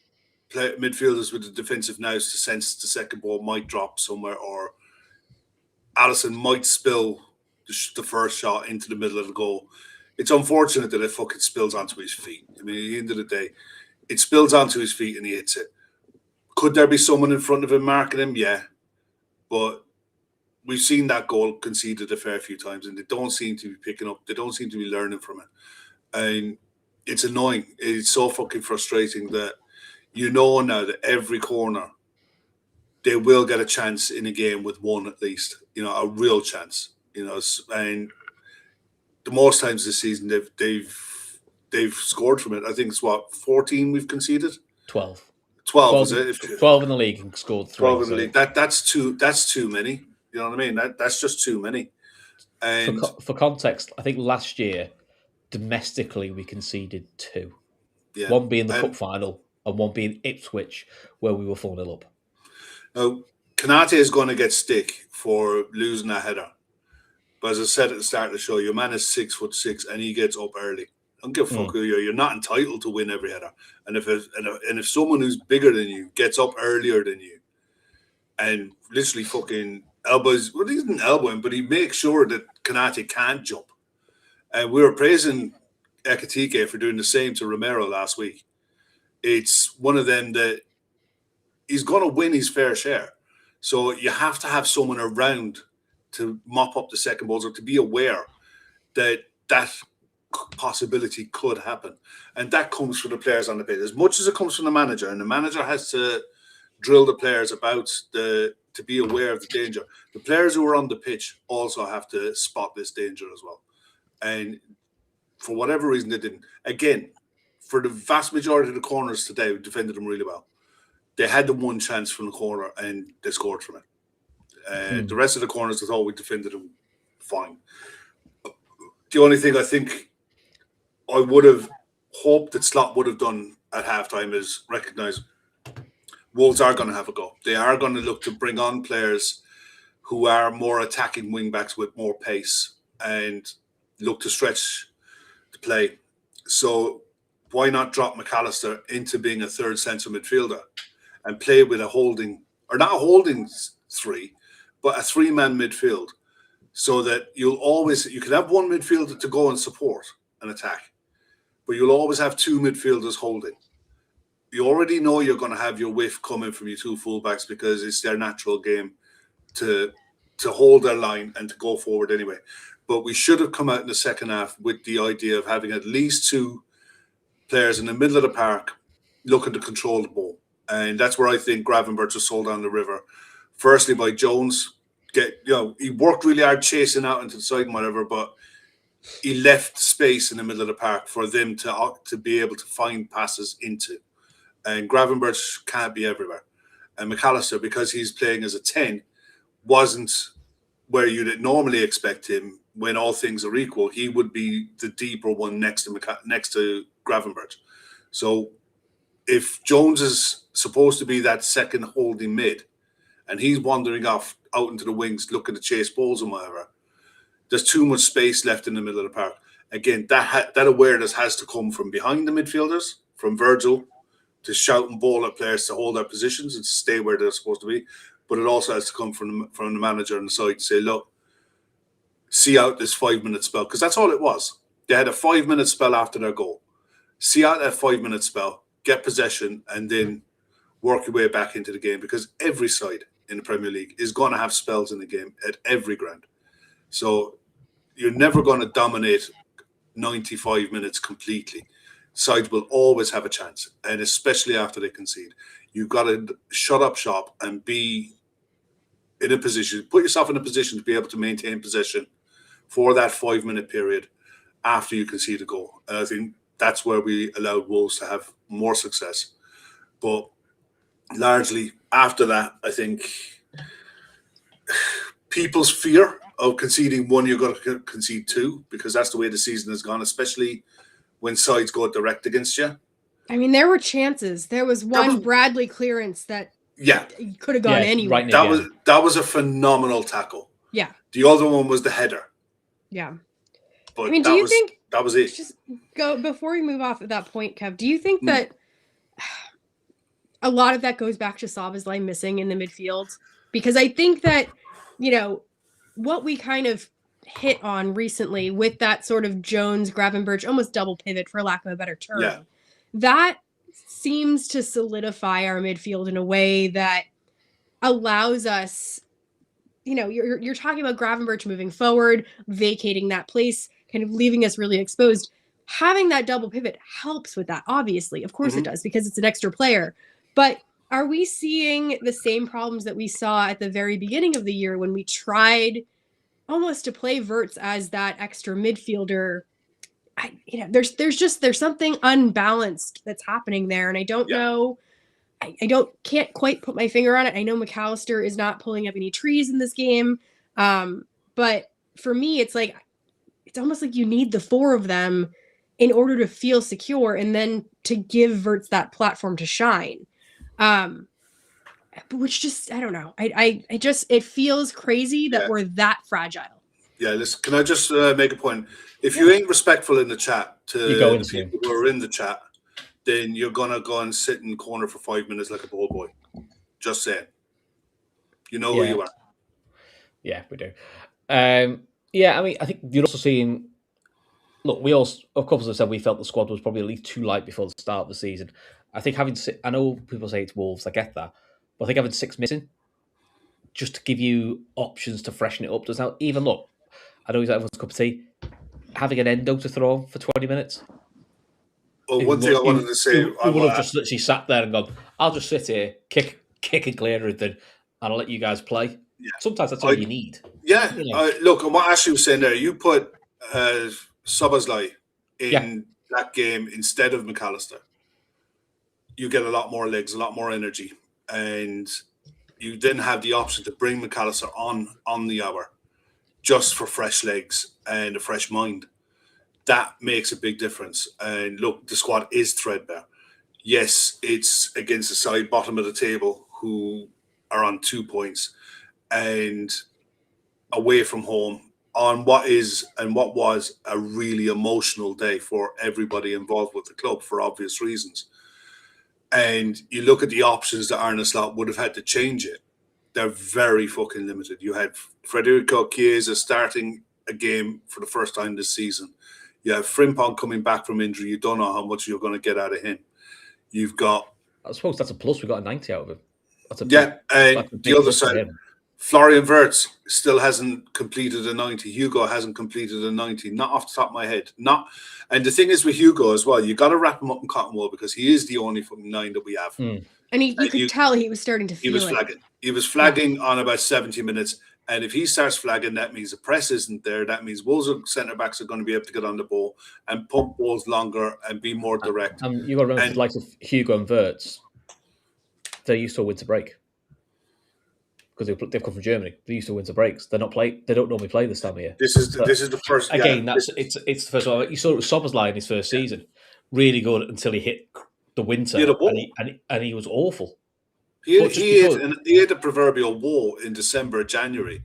midfielders with the defensive nous to sense the second ball might drop somewhere, or Alisson might spill the first shot into the middle of the goal. It's unfortunate that it fucking spills onto his feet. I mean, at the end of the day, it spills onto his feet and he hits it. Could there be someone in front of him marking him? Yeah. But we've seen that goal conceded a fair few times and they don't seem to be picking up. They don't seem to be learning from it. And it's annoying. It's so fucking frustrating that you know now that every corner they will get a chance in a game with one at least, a real chance, and the most times this season they've scored from it. I think it's 14 we've conceded. 12. 12 is it? 12 in the league and scored 3. 12 in the league. That's too many. You know what I mean? That's just too many. And for context, I think last year domestically we conceded 2. Yeah. One being the cup final and one being Ipswich, where we were 4-0 up. Now, Konate is going to get stick for losing a header. But as I said at the start of the show, your man is 6'6" and he gets up early. Don't give a fuck who you are. You're not entitled to win every header. And if someone who's bigger than you gets up earlier than you and literally fucking elbows, well, he didn't elbow him, but he makes sure that Konate can't jump. And we were praising Ekitike for doing the same to Romero last week. It's one of them that he's going to win his fair share. So you have to have someone around to mop up the second balls or to be aware that possibility could happen. And that comes from the players on the pitch as much as it comes from the manager. And the manager has to drill the players about to be aware of the danger. The players who are on the pitch also have to spot this danger as well. And for whatever reason, they didn't. Again, for the vast majority of the corners today, we defended them really well. They had the one chance from the corner and they scored from it. The rest of the corners, I thought we defended them fine. The only thing I think I would have hoped that Slot would have done at halftime is recognise Wolves are going to have a go. They are going to look to bring on players who are more attacking wing backs with more pace and look to stretch the play. So why not drop McAllister into being a third centre midfielder and play with not a holding 3, but a 3-man midfield, so that you can have one midfielder to go and support an attack, but you'll always have 2 midfielders holding. You already know you're going to have your whiff coming from your 2 fullbacks because it's their natural game to hold their line and to go forward anyway. But we should have come out in the second half with the idea of having at least 2 players in the middle of the park looking to control the ball. And that's where I think Gravenberch was sold down the river. Firstly, by Jones. He worked really hard chasing out into the side and whatever, but he left space in the middle of the park for them to be able to find passes into. And Gravenberch can't be everywhere. And McAllister, because he's playing as a 10, wasn't where you'd normally expect him when all things are equal. He would be the deeper one next to Gravenberch. So if Jones is supposed to be that second holding mid, and he's wandering off out into the wings looking to chase balls and whatever, there's too much space left in the middle of the park. Again, that awareness has to come from behind the midfielders, from Virgil, to shout and ball at players to hold their positions and stay where they're supposed to be. But it also has to come from the manager on the side to say, look, see out this 5-minute spell. Because that's all it was. They had a 5-minute spell after their goal. See out that 5-minute spell, get possession, and then work your way back into the game. Because every side in the Premier League is going to have spells in the game at every ground. So you're never going to dominate 95 minutes completely. Sides will always have a chance, and especially after they concede. You've got to shut up shop and be in a position, put yourself in a position to be able to maintain possession for that 5-minute period after you concede a goal. And I think that's where we allowed Wolves to have more success. But largely after that, I think people's fear of conceding 1, you're going to concede 2, because that's the way the season has gone, especially when sides go direct against you. I mean, there were chances. There was one Bradley clearance that could have gone anywhere. Right, that was a phenomenal tackle. Yeah. The other one was the header. Yeah. But I mean, do you think that was it? Just go before we move off at that point, Kev. Do you think that a lot of that goes back to Szoboszlai missing in the midfield? Because I think that, what we kind of hit on recently with that sort of Jones, Gravenberch, almost double pivot, for lack of a better term, that seems to solidify our midfield in a way that allows us, you're talking about Gravenberch moving forward, vacating that place, kind of leaving us really exposed. Having that double pivot helps with that, obviously. Of course it does, because it's an extra player. But are we seeing the same problems that we saw at the very beginning of the year when we tried almost to play Wirtz as that extra midfielder? There's something unbalanced that's happening there, and I don't know. Can't quite put my finger on it. I know McAllister is not pulling up any trees in this game, but for me, it's almost like you need the four of them in order to feel secure, and then to give Wirtz that platform to shine. Which just, I don't know. It feels crazy that we're that fragile. Yeah, listen, can I just make a point? If you ain't respectful in the chat to the people who are in the chat, then you're going to go and sit in the corner for 5 minutes like a ball boy. Just saying. You know who you are. Yeah, we do. I mean, I think you're also seeing... Look, we all, of course, as I said, we felt the squad was probably at least too light before the start of the season. I think I know people say it's Wolves, I get that, but I think having 6 missing, just to give you options to freshen it up, does now even look. I know he's everyone's cup of tea. Having an Endo to throw for 20 minutes. Well, one thing I wanted to say, I would have just literally sat there and gone, "I'll just sit here, kick and clear everything, and I'll let you guys play." Yeah. Sometimes that's all you need. Yeah, look, and what Ashley was saying there, you put Szoboszlai in that game instead of McAllister. You get a lot more legs, a lot more energy, and you then have the option to bring McAllister on the hour just for fresh legs and a fresh mind. That makes a big difference. And look, the squad is threadbare. Yes, it's against the side bottom of the table who are on 2 points and away from home on what was a really emotional day for everybody involved with the club for obvious reasons. And you look at the options that Arne Slot would have had to change it. They're very fucking limited. You had Federico Chiesa starting a game for the first time this season. You have Frimpong coming back from injury. You don't know how much you're going to get out of him. You've got... I suppose that's a plus. We got a 90 out of him. That's a and the other side, Florian Wirtz still hasn't completed a 90. Hugo hasn't completed a 90. Not off the top of my head. And the thing is with Hugo as well, you got to wrap him up in cotton wool because he is the only fucking 9 that we have. And you could tell he was starting to feel He was flagging. He was flagging on about 70 minutes. And if he starts flagging, that means the press isn't there. That means Wolves centre-backs are going to be able to get on the ball and pump balls longer and be more direct. You've got to remember, the likes of Hugo and Wirtz, they're used to a winter break. Because they've come from Germany. They're used to winter breaks. They don't normally play this time of year. This is the first... Again, it's the first one. You saw it with Szoboszlai in his first season. Really good until he hit the winter. And he was awful. He had a proverbial woe in December, January,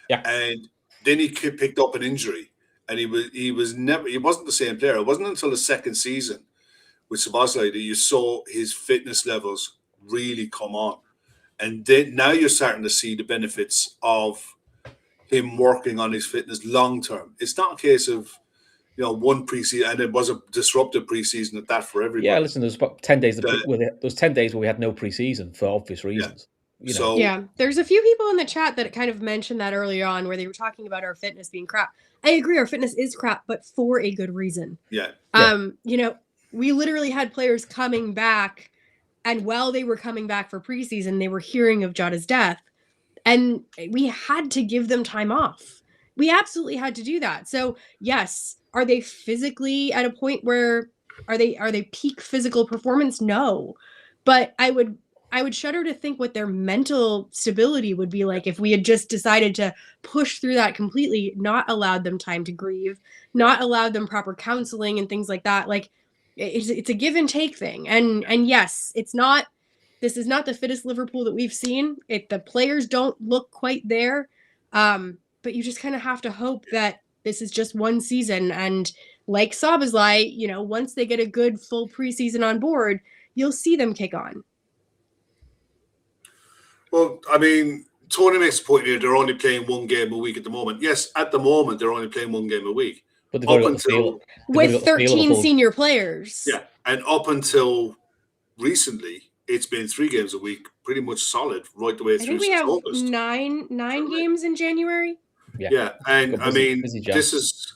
and then he picked up an injury, and he wasn't the same player. It wasn't until the second season with Szoboszlai that you saw his fitness levels really come on, and then now you're starting to see the benefits of him working on his fitness long term. It's not a case of one preseason, and it was a disruptive preseason at that for everybody. Yeah, listen, there's about 10 days. There's 10 days where we had no preseason for obvious reasons. There's a few people in the chat that kind of mentioned that early on, where they were talking about our fitness being crap. I agree, our fitness is crap, but for a good reason. We literally had players coming back, and while they were coming back for preseason, they were hearing of Jota's death, and we had to give them time off. We absolutely had to do that. So yes. Are they physically at a point where are they peak physical performance? No. But I would shudder to think what their mental stability would be like if we had just decided to push through that completely, not allowed them time to grieve, not allowed them proper counseling and things like that. Like it's a give and take thing. And yes, this is not the fittest Liverpool that we've seen. The players don't look quite there. But you just kind of have to hope that this is just one season, and like Szoboszlai, once they get a good full preseason on board, you'll see them kick on. Well, I mean, Tony makes a point here. They're only playing one game a week at the moment. Yes, at the moment they're only playing one game a week. But they've already got the feel. With 13 senior players. Yeah, and up until recently, it's been 3 games a week, pretty much solid right the way through. I think we have August. nine games in January. Yeah, and I mean, this is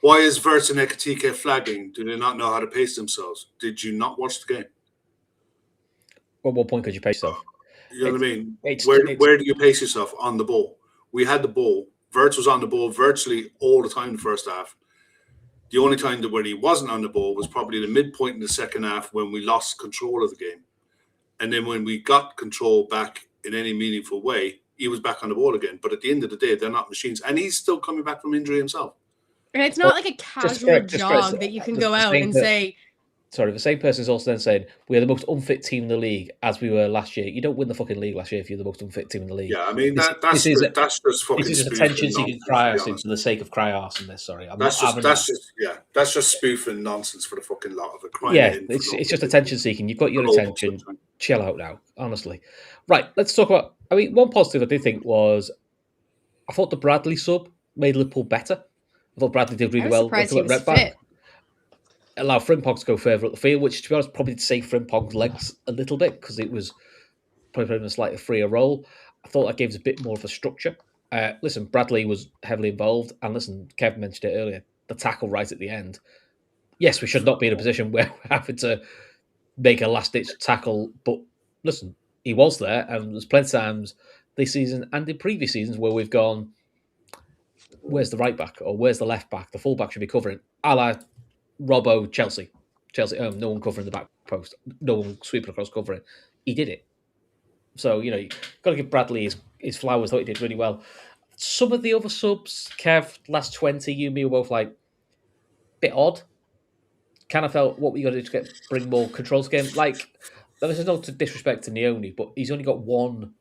why is Verts and Ekatike flagging? Do they not know how to pace themselves? Did you not watch the game? At what point could you pace yourself? You know what I mean? Where do you pace yourself on the ball? We had the ball. Verts was on the ball virtually all the time in the first half. The only time where he wasn't on the ball was probably the midpoint in the second half when we lost control of the game. And then when we got control back in any meaningful way, he was back on the ball again. But at the end of the day, they're not machines. And he's still coming back from injury himself. And it's not like a casual jog that you can go out and say... Sorry, the same person is also then saying, we're the most unfit team in the league as we were last year. You don't win the fucking league last year if you're the most unfit team in the league. Yeah, I mean, that's just fucking... This is attention-seeking cry-arsing for the sake of cry-arsing this, sorry. That's just spoofing nonsense for the fucking lot of it. Yeah, it's just attention-seeking. You've got your attention. Chill out now, honestly. Right, let's talk about... I mean, one positive I did think was I thought the Bradley sub made Liverpool better. I thought Bradley did really well. Surprised he was fit. Allow Frimpong to go further up the field, which, to be honest, probably did save Frimpong's legs a little bit because it was probably playing a slightly freer role. I thought that gave us a bit more of a structure. Listen, Bradley was heavily involved, and listen, Kevin mentioned it earlier, the tackle right at the end. Yes, we should not be in a position where we're having to make a last-ditch tackle, but listen, he was there, and there's plenty of times this season and in previous seasons where we've gone, where's the right back or where's the left back? The full back should be covering, a la Robbo, Chelsea, no one covering the back post, no one sweeping across covering. He did it. So, you've got to give Bradley his flowers. Thought he did really well. Some of the other subs, Kev, last 20, you and me were both like, bit odd. Kind of felt what we got to do to bring more control to the game. Like, this is not to disrespect to Neone, but he's only got one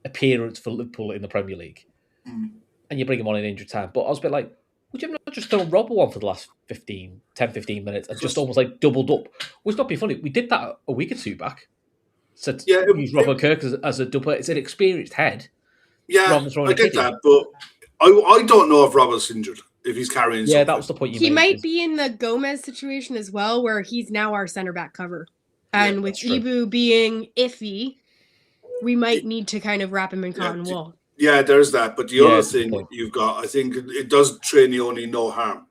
appearance for Liverpool in the Premier League. And you bring him on in injured time. But I was a bit like, would you not just throw Robbo on for the last 10, 15 minutes and just almost like doubled up? Would not be funny. We did that a week or two back. So use Robbo Kirk as a double. It's an experienced head. Yeah, I get that, but I don't know if Robbo's injured, if he's carrying something. Yeah, that was the point you made. He might be in the Gomez situation as well, where he's now our center back cover. And with Ibu being iffy, we might need to kind of wrap him in cotton wool. Yeah, there's that. But the other thing you've got, I think it does Trainioni no harm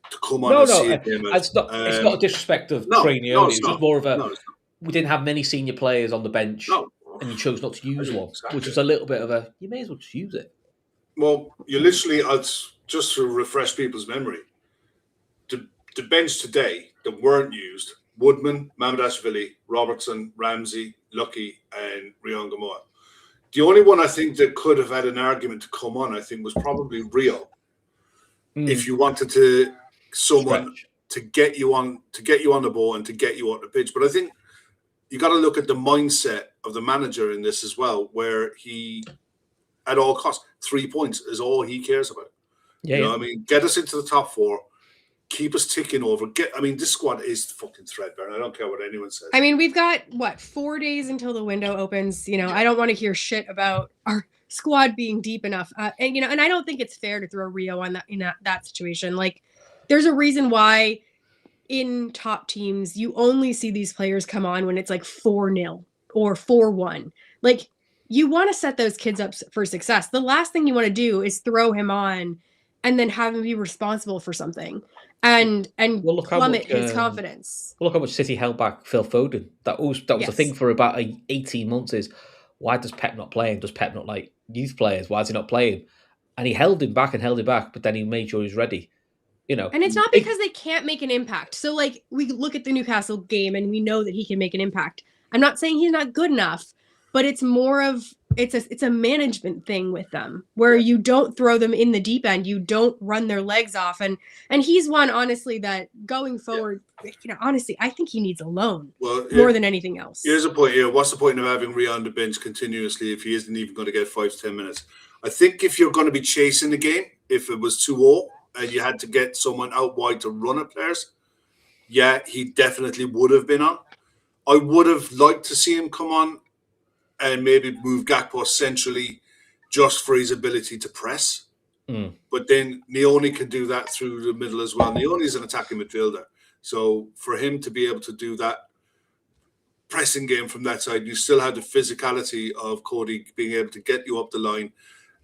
to come on and see him. It's not a disrespect of Trainioni. No, it's just more of a... we didn't have many senior players on the bench and you chose not to use one, which was a little bit of a, you may as well just use it. Well, you literally, just to refresh people's memory, the bench today that weren't used, Woodman, Mamdashvili, Robertson, Ramsey, Lucky, and Rion Gamoa. The only one I think that could have had an argument to come on, I think, was probably Rio. If you wanted someone to get you on the ball and to get you on the pitch. But I think you got to look at the mindset of the manager in this as well, where he, at all costs, 3 points is all he cares about. I mean, get us into the top 4. Keep us ticking over. This squad is fucking threadbare. I don't care what anyone says. I mean, we've got 4 days until the window opens. I don't want to hear shit about our squad being deep enough. And I don't think it's fair to throw Rio on that situation. Like, there's a reason why in top teams you only see these players come on when it's like 4-0 or 4-1. Like, you want to set those kids up for success. The last thing you want to do is throw him on and then have him be responsible for something. And plummet his confidence. Look how much City held back Phil Foden. That was a thing for about 18 months is, why does Pep not play him? Does Pep not like youth players? Why is he not playing? And he held him back, but then he made sure he was ready. And it's not because they can't make an impact. So, like, we look at the Newcastle game and we know that he can make an impact. I'm not saying he's not good enough, but it's more of it's a management thing with them where you don't throw them in the deep end, you don't run their legs off, and he's one, honestly, that going forward, honestly, I think he needs a loan more than anything else. Here's a point here. What's the point of having Rio on the bench continuously if he isn't even going to get 5 to 10 minutes? I think if you're going to be chasing the game, if it was 2-0 and you had to get someone out wide to run at players, he definitely would have been on. I would have liked to see him come on and maybe move Gakpo centrally just for his ability to press. But then Nioni can do that through the middle as well. Nioni is an attacking midfielder. So for him to be able to do that pressing game from that side, you still had the physicality of Cody being able to get you up the line,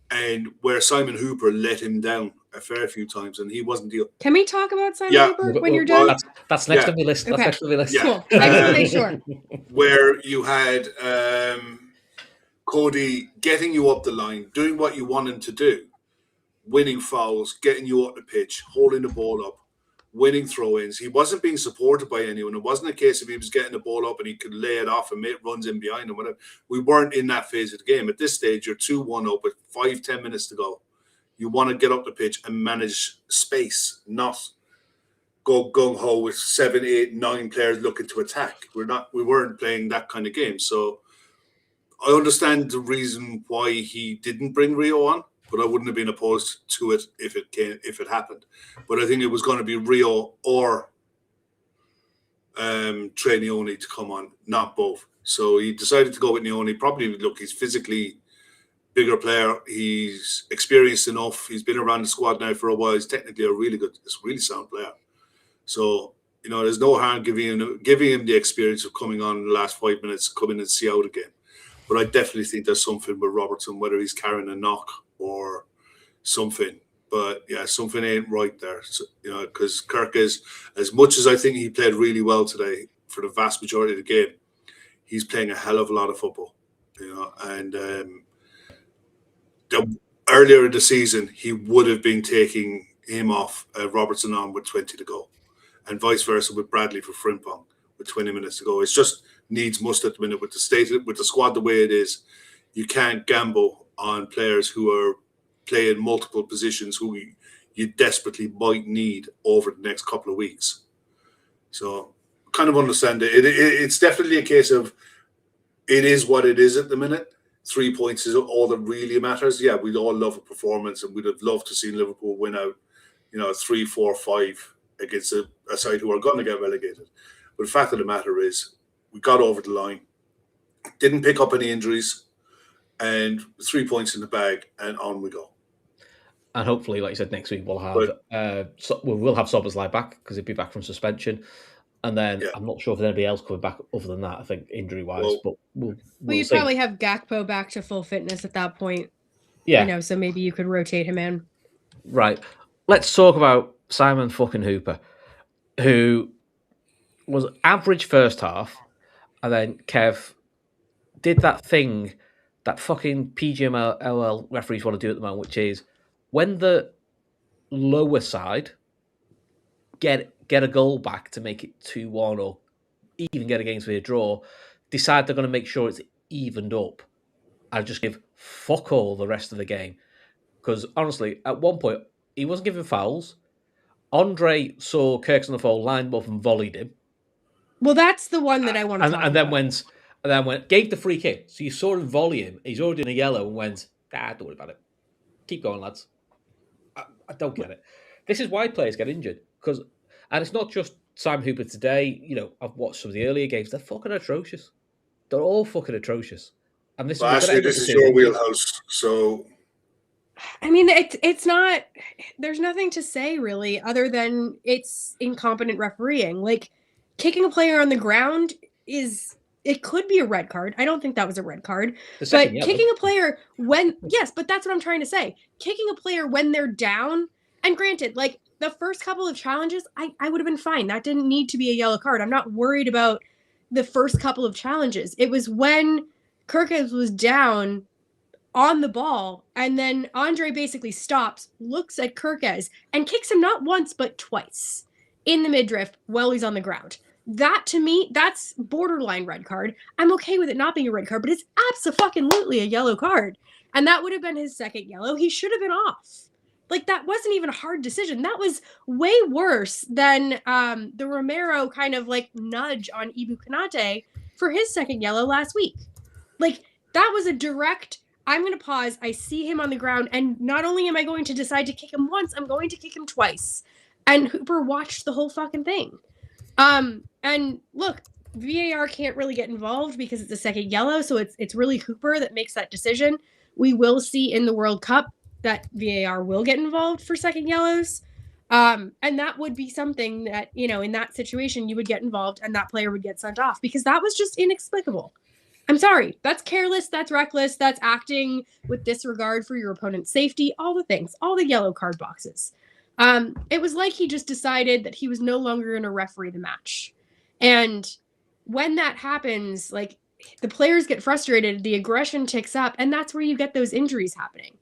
and where Simon Hooper let him down a fair few times, and he wasn't the. Can we talk about Simon Hooper when you're done? That's next on the list. That's next on the list. Cool. I just want to make sure. Where you had Cody getting you up the line, doing what you want him to do, winning fouls, getting you up the pitch, holding the ball up, winning throw-ins. He wasn't being supported by anyone. It wasn't a case of he was getting the ball up and he could lay it off and make runs in behind and whatever. We weren't in that phase of the game. At this stage, you're 2-1 up with 5-10 minutes to go. You want to get up the pitch and manage space, not go gung-ho with 7, 8, 9 players looking to attack. We weren't playing that kind of game. So I understand the reason why he didn't bring Rio on, but I wouldn't have been opposed to it if it happened. But I think it was going to be Rio or Trey Nioni to come on, not both. So he decided to go with Nioni. Probably, look, he's physically bigger player. He's experienced enough. He's been around the squad now for a while. He's technically a really sound player. So, there's no harm giving him the experience of coming on in the last 5 minutes, come in and see out again. But I definitely think there's something with Robertson, whether he's carrying a knock or something. But yeah, something ain't right there. So, because Kirk is, as much as I think he played really well today for the vast majority of the game, he's playing a hell of a lot of football. And earlier in the season, he would have been taking him off Robertson on with 20 to go, and vice versa with Bradley for Frimpong with 20 minutes to go. It's just needs must at the minute with the squad the way it is. You can't gamble on players who are playing multiple positions who you desperately might need over the next couple of weeks. So kind of understand it. It's definitely a case of it is what it is at the minute. 3 points is all that really matters. Yeah, we'd all love a performance, and we'd have loved to see Liverpool win out, 3, 4, 5 against a side who are going to get relegated. But the fact of the matter is, we got over the line, didn't pick up any injuries, and 3 points in the bag, and on we go. And hopefully, like you said, next week we'll have Szoboszlai back because he'll be back from suspension. And then I'm not sure if there's anybody else coming back other than that, I think, injury-wise. But we'll you'd see. probably have Gakpo back to full fitness at that point. Yeah. So maybe you could rotate him in. Right. Let's talk about Simon fucking Hooper, who was average first half, and then Kev did that thing that fucking PGMOL referees want to do at the moment, which is when the lower side get a goal back to make it 2-1 or even get a game to be a draw, decide they're going to make sure it's evened up and just give fuck all the rest of the game. Because honestly, at one point, he wasn't giving fouls. Andre saw Kirks on the foul, lined up and volleyed him. Well, that's the one that I want to talk and then about. gave the free kick. So you saw him volley him. He's already in a yellow and went, don't worry about it. Keep going, lads. I don't get it. This is why players get injured. And it's not just Simon Hooper today. I've watched some of the earlier games. They're fucking atrocious. They're all fucking atrocious. And this is your wheelhouse. So, I mean, it's not. There's nothing to say really, other than it's incompetent refereeing. Like kicking a player on the ground it could be a red card. I don't think that was a red card. But kicking a player but that's what I'm trying to say. Kicking a player when they're down, and granted, like the first couple of challenges, I would have been fine. That didn't need to be a yellow card. I'm not worried about the first couple of challenges. It was when Kirkes was down on the ball, and then Andre basically stops, looks at Kirkes, and kicks him not once, but twice in the midriff while he's on the ground. That, to me, that's borderline red card. I'm okay with it not being a red card, but it's abso-fucking-lutely a yellow card. And that would have been his second yellow. He should have been off. Like, that wasn't even a hard decision. That was way worse than the Romero kind of, like, nudge on Ibu Konate for his second yellow last week. Like, that was a direct, I'm going to pause, I see him on the ground, and not only am I going to decide to kick him once, I'm going to kick him twice. And Hooper watched the whole fucking thing. And look, VAR can't really get involved because it's a second yellow, so it's really Hooper that makes that decision. we will see in the World Cup that VAR will get involved for second yellows. And that would be something that, in that situation, you would get involved and that player would get sent off because that was just inexplicable. I'm sorry. That's careless. That's reckless. That's acting with disregard for your opponent's safety. All the things, all the yellow card boxes. It was like he just decided that he was no longer going to referee the match. And when that happens, like, the players get frustrated, the aggression ticks up, and that's where you get those injuries happening.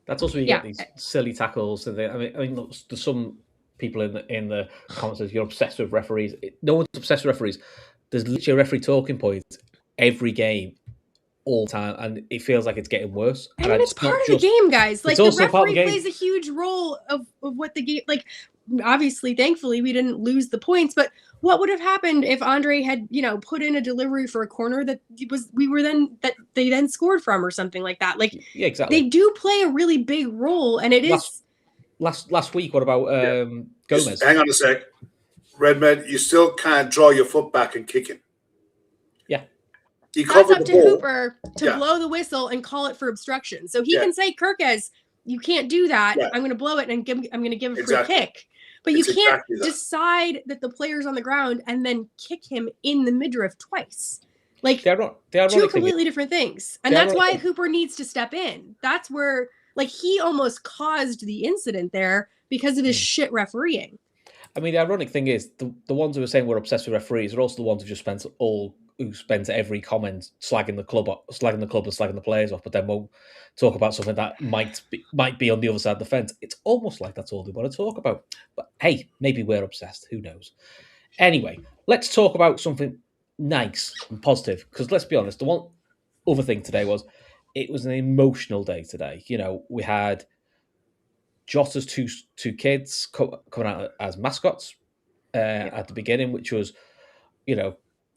That's also where you get these silly tackles. And I mean, there's some people in the comments that you're obsessed with referees. No one's obsessed with referees. There's literally a referee talking point every game, all the time, and it feels like it's getting worse. And it's part of the game, guys. Like, the referee plays a huge role of what the game. Like, obviously, thankfully, we didn't lose the points, but what would have happened if Andre had, put in a delivery for a corner that they then scored from or something like that? Like, yeah, exactly. They do play a really big role, and it is. Last week, what about Gomez? Just hang on a sec. Redman, you still can't draw your foot back and kick him. Yeah. That's up to Hooper to blow the whistle and call it for obstruction. So he can say, Kirkes, you can't do that. Yeah. I'm going to blow it and I'm going to give a free kick. But you can't decide that the player's on the ground and then kick him in the midriff twice. Like, they're two completely different things. And that's why Hooper needs to step in. That's where, like, he almost caused the incident there because of his shit refereeing. I mean, the ironic thing is the ones who are saying we're obsessed with referees are also the ones who just spent every comment slagging the club and slagging the players off, but then won't talk about something that might be on the other side of the fence. It's almost like that's all they want to talk about. But hey, maybe we're obsessed. Who knows? Anyway, let's talk about something nice and positive, because let's be honest, the one other thing today was it was an emotional day today. We had Jota's two kids coming out as mascots at the beginning, which was,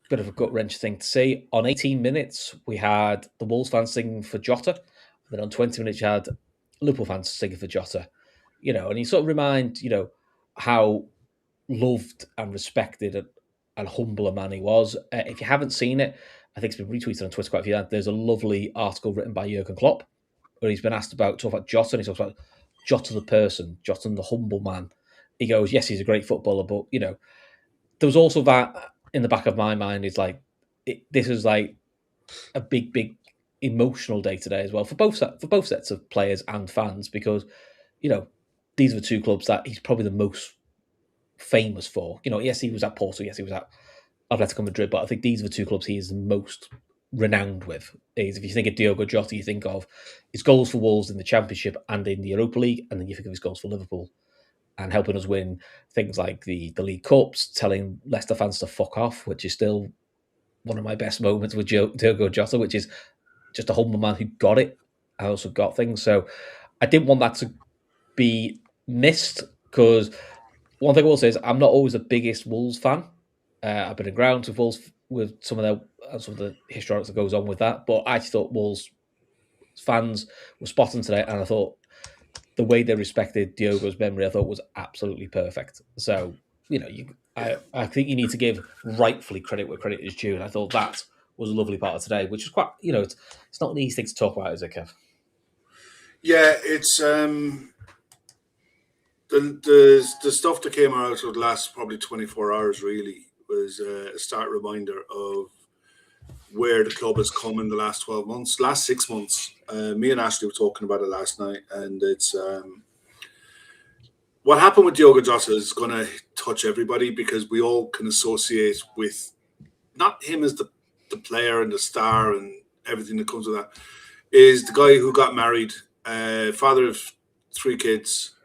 bit of a gut-wrench thing to see. On 18 minutes, we had the Wolves fans singing for Jota. And then on 20 minutes, you had Liverpool fans singing for Jota. And you sort of remind, how loved and respected and humble a man he was. If you haven't seen it, I think it's been retweeted on Twitter quite a few times. There's a lovely article written by Jurgen Klopp where he's been asked talk about Jota, and he talks about Jota the person, Jota the humble man. He goes, yes, he's a great footballer, but, there was also that in the back of my mind is like, this is like a big emotional day today as well for both sets of players and fans, because, these are the two clubs that he's probably the most famous for. Yes, he was at Porto, yes, he was at Atletico Madrid, but I think these are the two clubs he is the most renowned with. If you think of Diogo Jota, you think of his goals for Wolves in the Championship and in the Europa League, and then you think of his goals for Liverpool and helping us win things like the League Cups, telling Leicester fans to fuck off, which is still one of my best moments with Diogo Jota, which is just a humble man who got it and also got things. So I didn't want that to be missed, because one thing I will say is I'm not always the biggest Wolves fan. I've been in grounds with Wolves with some of the historics that goes on with that, but I thought Wolves fans were spotting today, and I thought the way they respected Diogo's memory, I thought was absolutely perfect. So, I think you need to give rightfully credit where credit is due, and I thought that was a lovely part of today, which is quite, it's not an easy thing to talk about, is it, Kev? Yeah, it's the stuff that came out of the last probably 24 hours really was a stark reminder of where the club has come in the last 12 months, last 6 months. Me and Ashley were talking about it last night, and it's what happened with Diogo Jota is going to touch everybody, because we all can associate with not him as the player and the star and everything that comes with that, is the guy who got married, father of 3 kids,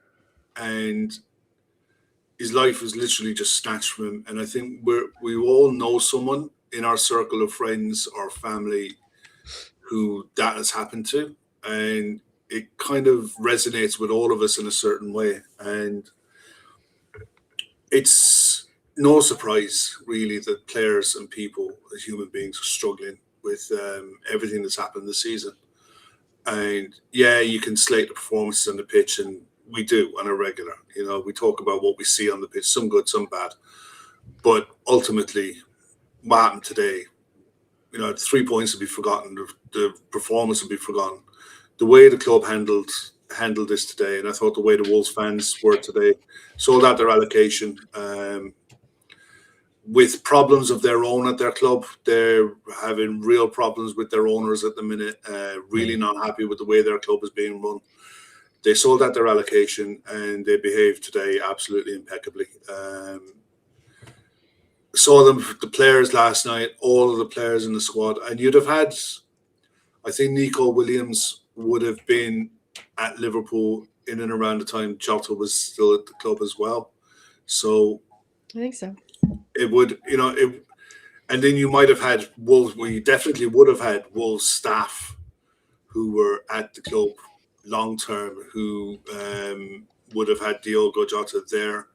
and his life was literally just snatched from him. And I think we all know someone in our circle of friends or family who that has happened to, and it kind of resonates with all of us in a certain way. And it's no surprise really that players and people as human beings are struggling with everything that's happened this season. And yeah, you can slate the performances on the pitch, and we do on a regular. We talk about what we see on the pitch, some good, some bad. But ultimately, what happened today, 3 points will be forgotten, the performance will be forgotten. the way the club handled this today, and I thought the way the Wolves fans were today, sold out their allocation. With problems of their own at their club, they're having real problems with their owners at the minute. Really not happy with the way their club is being run. They sold out their allocation and they behaved today absolutely impeccably. Saw the players last night, all of the players in the squad, and you'd have had, I think Nico Williams would have been at Liverpool in and around the time Jota was still at the club as well. So I think so. It would, and then you might have had Wolves. Well, you definitely would have had Wolves staff who were at the club long term, who would have had Diogo Jota there,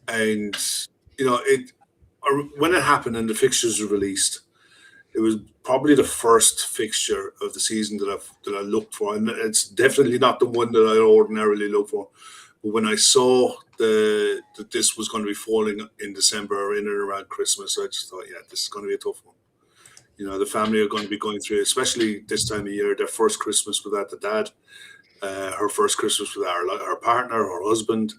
and when it happened and the fixtures were released, it was probably the first fixture of the season that I looked for, and it's definitely not the one that I ordinarily look for. But when I saw that this was going to be falling in December or in and around Christmas, I just thought, yeah, this is going to be a tough one. The family are going to be going through, especially this time of year, their first Christmas without the dad, her first Christmas without her partner, her husband,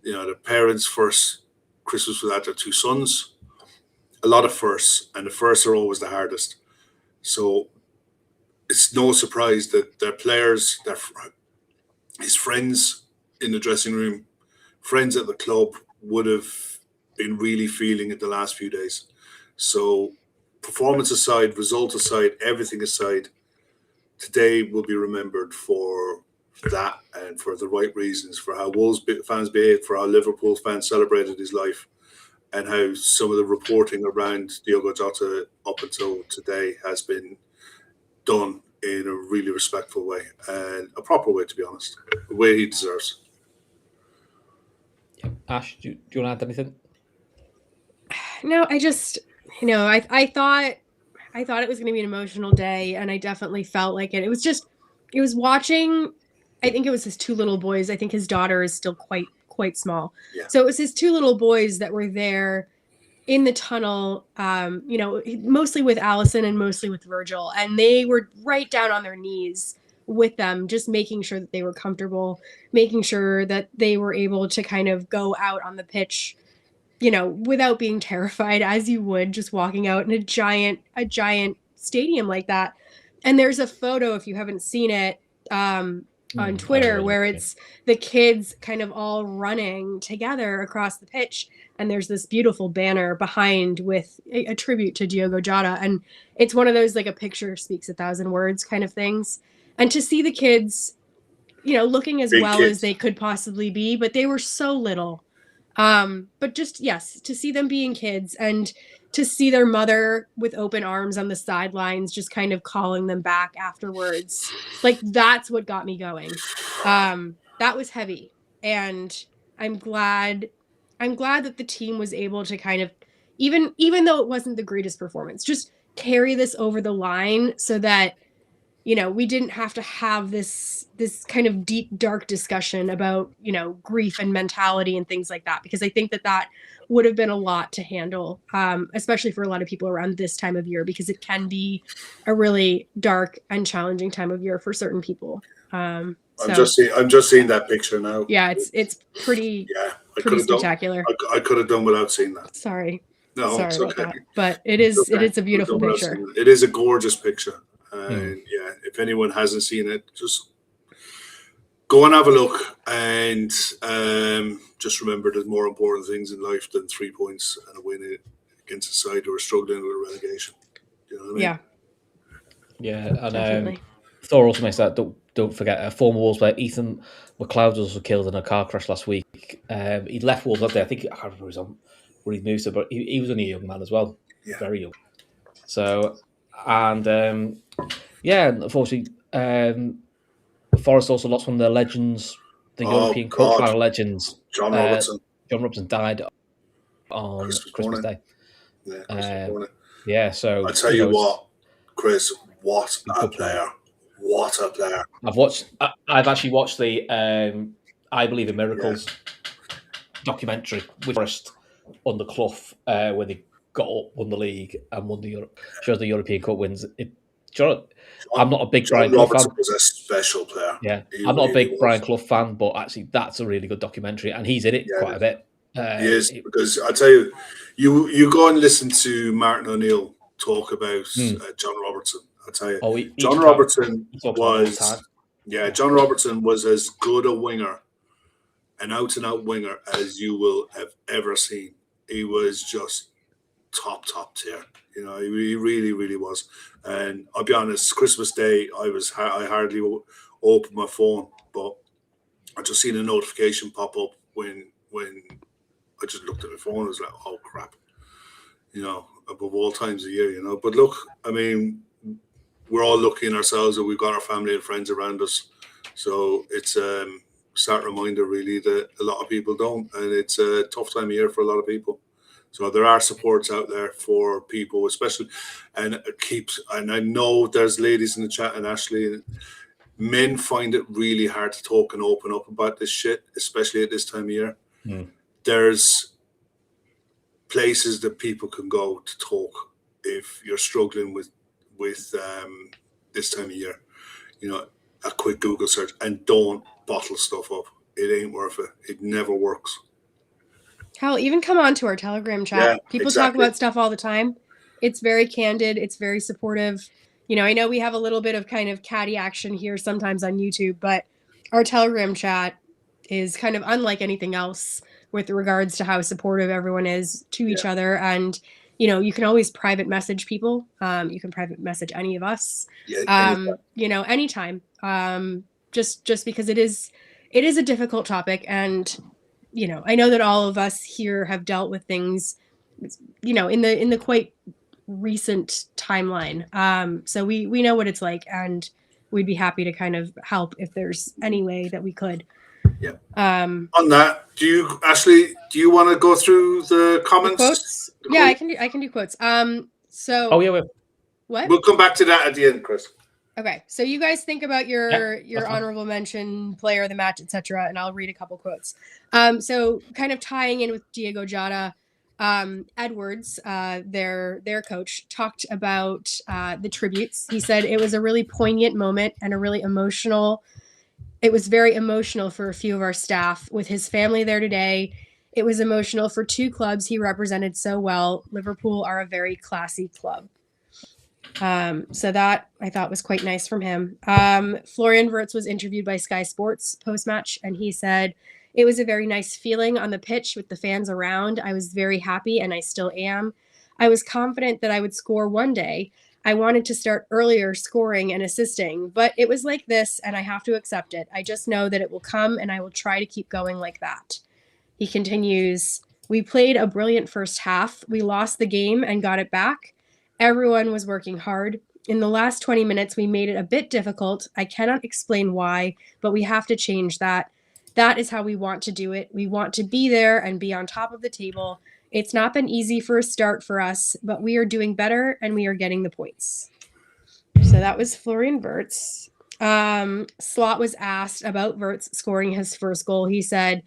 the parents' first Christmas without their two sons. A lot of firsts, and the firsts are always the hardest. So it's no surprise that their players, his friends in the dressing room, friends at the club would have been really feeling it the last few days. So performance aside, result aside, everything aside, today will be remembered for that and for the right reasons, for how Wolves fans behaved, for how Liverpool fans celebrated his life, and how some of the reporting around Diogo Jota up until today has been done in a really respectful way and a proper way, to be honest, the way he deserves. Ash, do you want to add anything? No, I just, I thought it was going to be an emotional day, and I definitely felt like it. It was watching. I think it was his two little boys. I think his daughter is still quite small. Yeah. So it was his two little boys that were there in the tunnel, mostly with Allison and mostly with Virgil, and they were right down on their knees with them, just making sure that they were comfortable, making sure that they were able to kind of go out on the pitch, without being terrified, as you would just walking out in a giant stadium like that. And there's a photo, if you haven't seen it, on Twitter, where it's the kids kind of all running together across the pitch, and there's this beautiful banner behind with a tribute to Diogo Jota, and it's one of those, like, a picture speaks 1,000 words kind of things. And to see the kids, looking as well as they could possibly be, but they were so little. But just, yes, to see them being kids, and to see their mother with open arms on the sidelines, just kind of calling them back afterwards. Like, that's what got me going. That was heavy. And I'm glad that the team was able to kind of, even though it wasn't the greatest performance, just carry this over the line so that, we didn't have to have this kind of deep, dark discussion about, grief and mentality and things like that, because I think that would have been a lot to handle, especially for a lot of people around this time of year, because it can be a really dark and challenging time of year for certain people. I'm just seeing that picture now. Yeah, it's pretty spectacular. I could have done without seeing that. Sorry. No, sorry it's about okay. that. But it is a beautiful picture. It is a gorgeous picture. And yeah, if anyone hasn't seen it, just go and have a look, and just remember there's more important things in life than 3 points and a win against a side who are struggling with relegation. You know what I mean? Yeah. Yeah, and definitely. Thor also makes that. Don't forget, a former Wolves player, Ethan McLeod, was also killed in a car crash last week. He left Wolves up there. I think I can't remember where he moved to, but he was only a young man as well, very young. So, and unfortunately, Forest also lost one of their legends, the European Cup final legends. John Robertson. John Robertson died on Christmas Day. Yeah, Christmas morning. Yeah, so I tell you what, Chris, what a player! What a player! I've actually watched the I Believe in Miracles documentary with Forest under Clough, where they got up, won the league, and won shows the European Cup wins. I'm not a big John Brian Clough fan. Robertson was a special player. Yeah, He I'm not a really big was. Brian Clough fan, but actually, that's a really good documentary, and he's in it quite a bit. He is, because I tell you, you go and listen to Martin O'Neill talk about John Robertson. I tell you, John Robertson was John Robertson was as good a winger, an out-and-out winger, as you will have ever seen. He was just top tier. You know, he really, really was. And I'll be honest, Christmas Day, I hardly opened my phone, but I just seen a notification pop up when I just looked at my phone. I was like, oh crap, you know, above all times of year, you know. But look, I mean, we're all lucky in ourselves that we've got our family and friends around us. So it's a sad reminder, really, that a lot of people don't, and it's a tough time of year for a lot of people. So there are supports out there for people, especially, and I know there's ladies in the chat, and Ashley, men find it really hard to talk and open up about this shit, especially at this time of year. There's places that people can go to talk if you're struggling with this time of year. You know, a quick Google search, and don't bottle stuff up. It ain't worth it. It never works. Hell, even come on to our Telegram chat. People talk about stuff all the time. It's very candid. It's very supportive. You know, I know we have a little bit of kind of catty action here sometimes on YouTube, but our Telegram chat is kind of unlike anything else with regards to how supportive everyone is to each other. And, you know, you can always private message people. You can private message any of us, you know, anytime. Just because it is a difficult topic. And, you know, I know that all of us here have dealt with things, you know, in the quite recent timeline. So we know what it's like, and we'd be happy to kind of help if there's any way that we could. Yeah. On that, Ashley, do you want to go through the comments? The quotes? Yeah, I can do quotes. So. Oh yeah. What? We'll come back to that at the end, Chris. Okay, so you guys think about your honorable mention, player of the match, etc., and I'll read a couple quotes. So kind of tying in with Diogo Jota, Edwards, their coach, talked about the tributes. He said it was a really poignant moment and a really emotional. It was very emotional for a few of our staff with his family there today. It was emotional for two clubs he represented so well. Liverpool are a very classy club. So that I thought was quite nice from him. Florian Wirtz was interviewed by Sky Sports post-match, and he said, it was a very nice feeling on the pitch with the fans around. I was very happy, and I still am. I was confident that I would score one day. I wanted to start earlier scoring and assisting, but it was like this, and I have to accept it. I just know that it will come, and I will try to keep going like that. He continues, we played a brilliant first half. We lost the game and got it back. Everyone was working hard. In the last 20 minutes, we made it a bit difficult. I cannot explain why, but we have to change that. That is how we want to do it. We want to be there and be on top of the table. It's not been easy for a start for us, but we are doing better and we are getting the points. So that was Florian Wirtz. Slot was asked about Wirtz scoring his first goal. He said,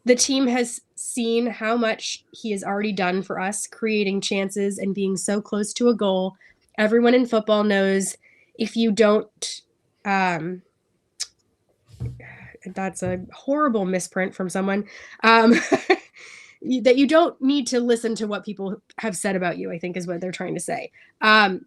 the team has seen how much he has already done for us, creating chances and being so close to a goal. Everyone in football knows if you don't, that's a horrible misprint from someone, that you don't need to listen to what people have said about you, I think is what they're trying to say.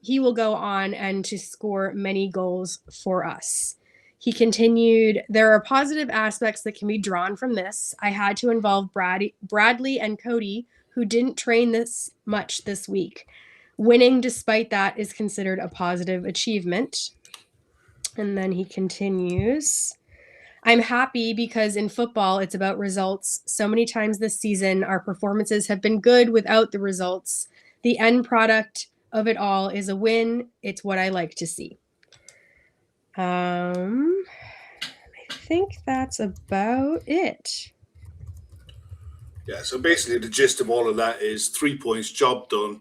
He will go on and to score many goals for us. He continued, there are positive aspects that can be drawn from this. I had to involve Bradley and Cody, who didn't train this much this week. Winning despite that is considered a positive achievement. And then he continues, I'm happy because in football, it's about results. So many times this season, our performances have been good without the results. The end product of it all is a win. It's what I like to see. I think that's about it. Yeah, so basically the gist of all of that is 3 points, job done.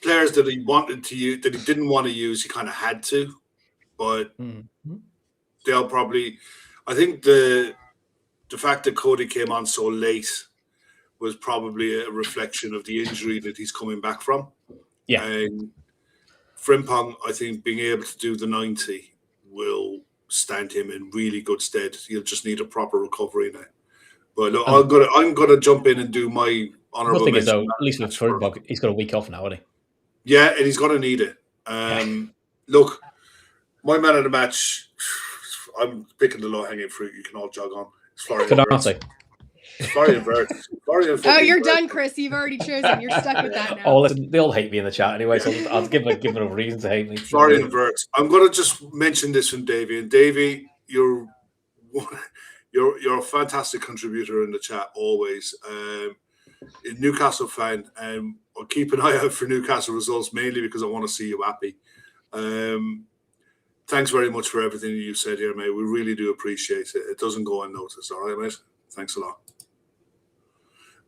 Players that he wanted to use, that he didn't want to use, he kind of had to. But they'll probably, I think the fact that Cody came on so late was probably a reflection of the injury that he's coming back from. Yeah. And Frimpong, I think being able to do the 90 will stand him in really good stead. He'll just need a proper recovery now. But look, I'm gonna jump in and do my honourable thing is, mention. though, at least with Frimpong, he's got a week off now, hasn't he? Yeah, and he's gonna need it. Look, my man of the match, I'm picking the low-hanging fruit. You can all jog on. It's Florian Wirtz. Oh, you're done, Chris. You've already chosen. You're stuck with that now. Oh, listen, they all hate me in the chat anyway, so I'll give them a reason to hate me. Florian Wirtz. I'm going to just mention this from Davey. And Davey, you're a fantastic contributor in the chat always. A Newcastle fan, and I'll keep an eye out for Newcastle results, mainly because I want to see you happy. Thanks very much for everything you said here, mate. We really do appreciate it. It doesn't go unnoticed, all right, mate? Thanks a lot.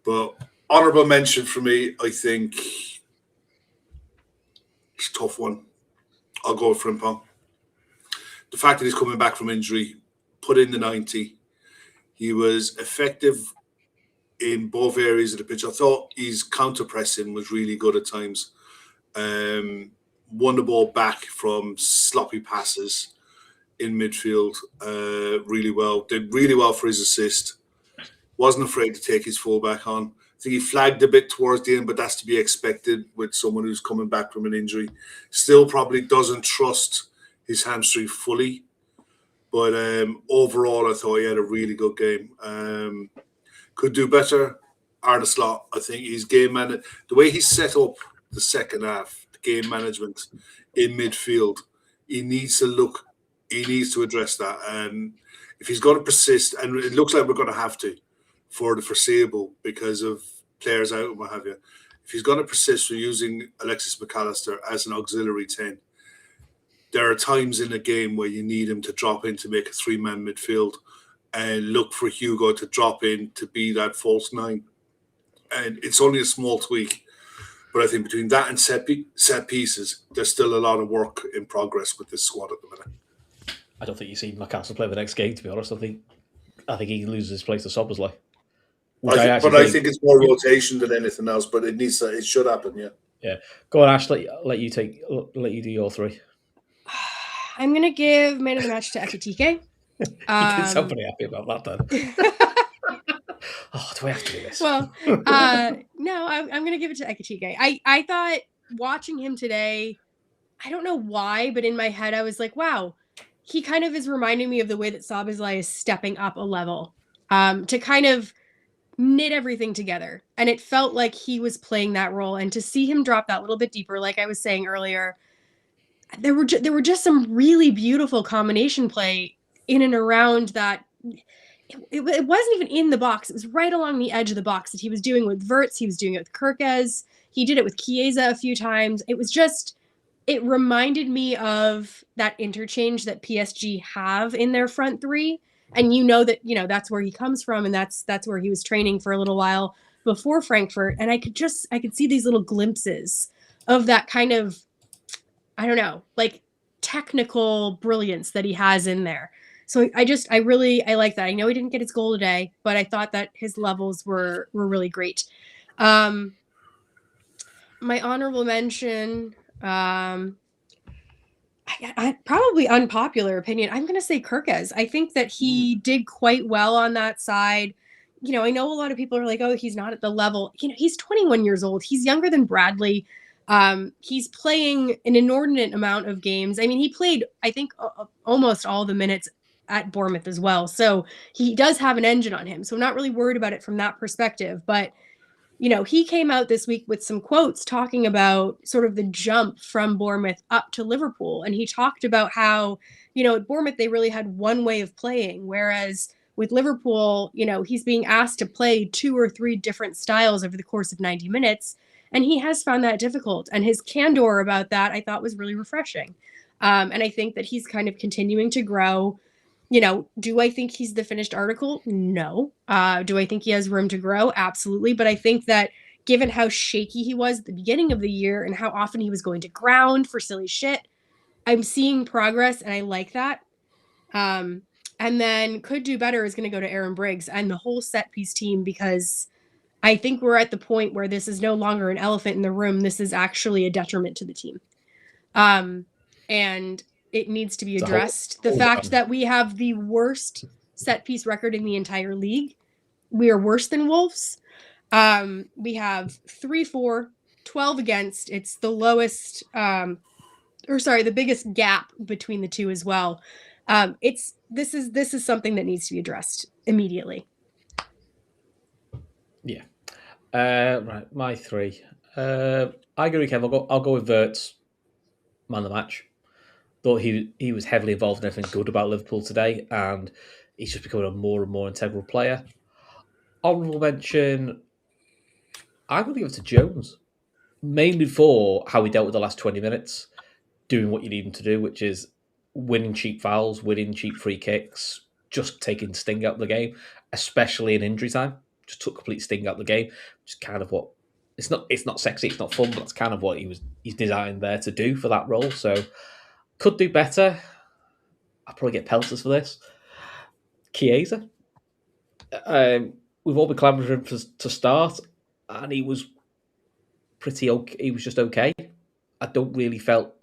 But honourable mention for me, I think it's a tough one. I'll go with Frimpong. The fact that he's coming back from injury, put in the 90. He was effective in both areas of the pitch. I thought his counter-pressing was really good at times. Won the ball back from sloppy passes in midfield really well. Did really well for his assist. Wasn't afraid to take his fullback on. I think he flagged a bit towards the end, but that's to be expected with someone who's coming back from an injury. Still probably doesn't trust his hamstring fully. But overall, I thought he had a really good game. Could do better. Arne Slot, I think his game management, the way he set up the second half, the game management in midfield, he needs to address that. And if he's going to persist, and it looks like we're going to have to for the foreseeable because of players out and what have you, if he's going to persist for using Alexis McAllister as an auxiliary 10, there are times in the game where you need him to drop in to make a three-man midfield and look for Hugo to drop in to be that false 9. And it's only a small tweak. But I think between that and set pieces, there's still a lot of work in progress with this squad at the minute. I don't think you see McAllister play the next game, to be honest. I think he loses his place to Szoboszlai. I think it's more rotation than anything else, but it should happen, yeah. Yeah. Go on, Ash, let you do your 3. I'm going to give man of the match to Ekitike. You did sound pretty happy about that then. Oh, do I have to do this? Well, no, I'm going to give it to Ekitike. I thought watching him today, I don't know why, but in my head I was like, wow, he kind of is reminding me of the way that Szoboszlai is stepping up a level to kind of knit everything together. And it felt like he was playing that role. And to see him drop that little bit deeper, like I was saying earlier, there were just some really beautiful combination play in and around that. It wasn't even in the box. It was right along the edge of the box that he was doing with Wirtz. He was doing it with Kirkes. He did it with Chiesa a few times. It reminded me of that interchange that PSG have in their front three. And that's where he comes from. And that's where he was training for a little while before Frankfurt. And I could see these little glimpses of that kind of, I don't know, like technical brilliance that he has in there. So I like that. I know he didn't get his goal today, but I thought that his levels were really great. My honorable mention, I probably unpopular opinion, I'm going to say Kirkes. I think that he did quite well on that side. I know a lot of people are like, oh, he's not at the level. He's 21 years old. He's younger than Bradley. He's playing an inordinate amount of games. I mean, he played, I think, almost all the minutes at Bournemouth as well. So he does have an engine on him. So I'm not really worried about it from that perspective. But, he came out this week with some quotes talking about sort of the jump from Bournemouth up to Liverpool. And he talked about how, at Bournemouth, they really had one way of playing. Whereas with Liverpool, he's being asked to play 2 or 3 different styles over the course of 90 minutes. And he has found that difficult. And his candor about that, I thought, was really refreshing. And I think that he's kind of continuing to grow. Do I think he's the finished article? No. Do I think he has room to grow? Absolutely. But I think that given how shaky he was at the beginning of the year and how often he was going to ground for silly shit, I'm seeing progress and I like that. And then could do better is going to go to Aaron Briggs and the whole set piece team, because I think we're at the point where this is no longer an elephant in the room. This is actually a detriment to the team. And it needs to be addressed. The fact that we have the worst set piece record in the entire league. We are worse than Wolves. We have 3-4, 12 against. It's the lowest, the biggest gap between the two as well. This is something that needs to be addressed immediately. Yeah. Right, my three. I agree with Kev. I'll go with Wirtz, man of the match. Thought he was heavily involved in everything good about Liverpool today, and he's just becoming a more and more integral player. Honourable mention, I'm going to give it to Jones, mainly for how he dealt with the last 20 minutes, doing what you need him to do, which is winning cheap fouls, winning cheap free kicks, just taking sting out of the game, especially in injury time. Just took complete sting out of the game, which is kind of what it's not sexy, it's not fun, but that's kind of what he's designed there to do for that role. So could do better. I'll probably get pelters for this. Chiesa. We've all been clamouring for him to start, and he was pretty okay. He was just okay. I don't really felt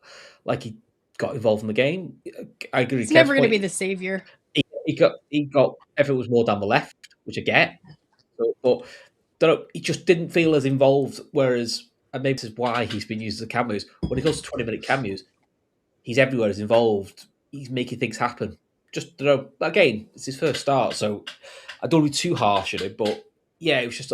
like he got involved in the game. I agree. He's never going to be the savior. He got everything was more down the left, which I get, but don't know, he just didn't feel as involved. Whereas, and maybe this is why he's been used as a cameos. When he goes to 20-minute cameos, he's everywhere. He's involved. He's making things happen. Just don't know. Again, it's his first start, so I don't want to be too harsh on it. But yeah, it was just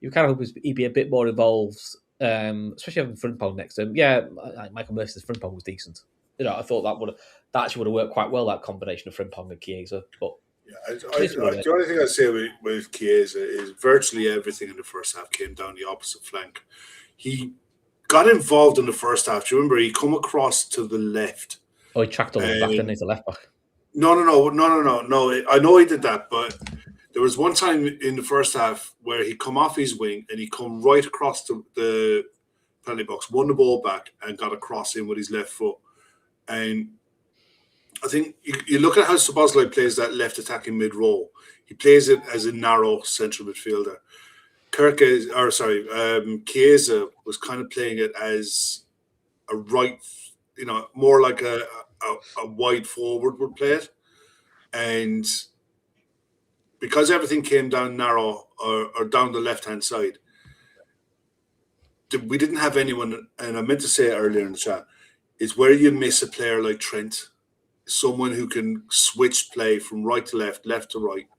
you kind of hope he'd be a bit more involved, especially having Frimpong next to him. Yeah, Michael Mercer's Frimpong was decent. I thought that actually would have worked quite well, that combination of Frimpong and Chiesa. But yeah, the only thing I'd say with Chiesa is virtually everything in the first half came down the opposite flank. He got involved in the first half. Do you remember he come across to the left? Oh, he tracked all the back, didn't he? To left back. No. I know he did that, but there was one time in the first half where he come off his wing and he come right across the penalty box, won the ball back, and got a cross in with his left foot. And I think you look at how Szoboszlai plays that left attacking mid-roll. He plays it as a narrow central midfielder. Chiesa was kind of playing it as a right, more like a wide forward would play it. And because everything came down narrow or down the left-hand side, we didn't have anyone, and I meant to say it earlier in the chat, is where you miss a player like Trent, someone who can switch play from right to left, left to right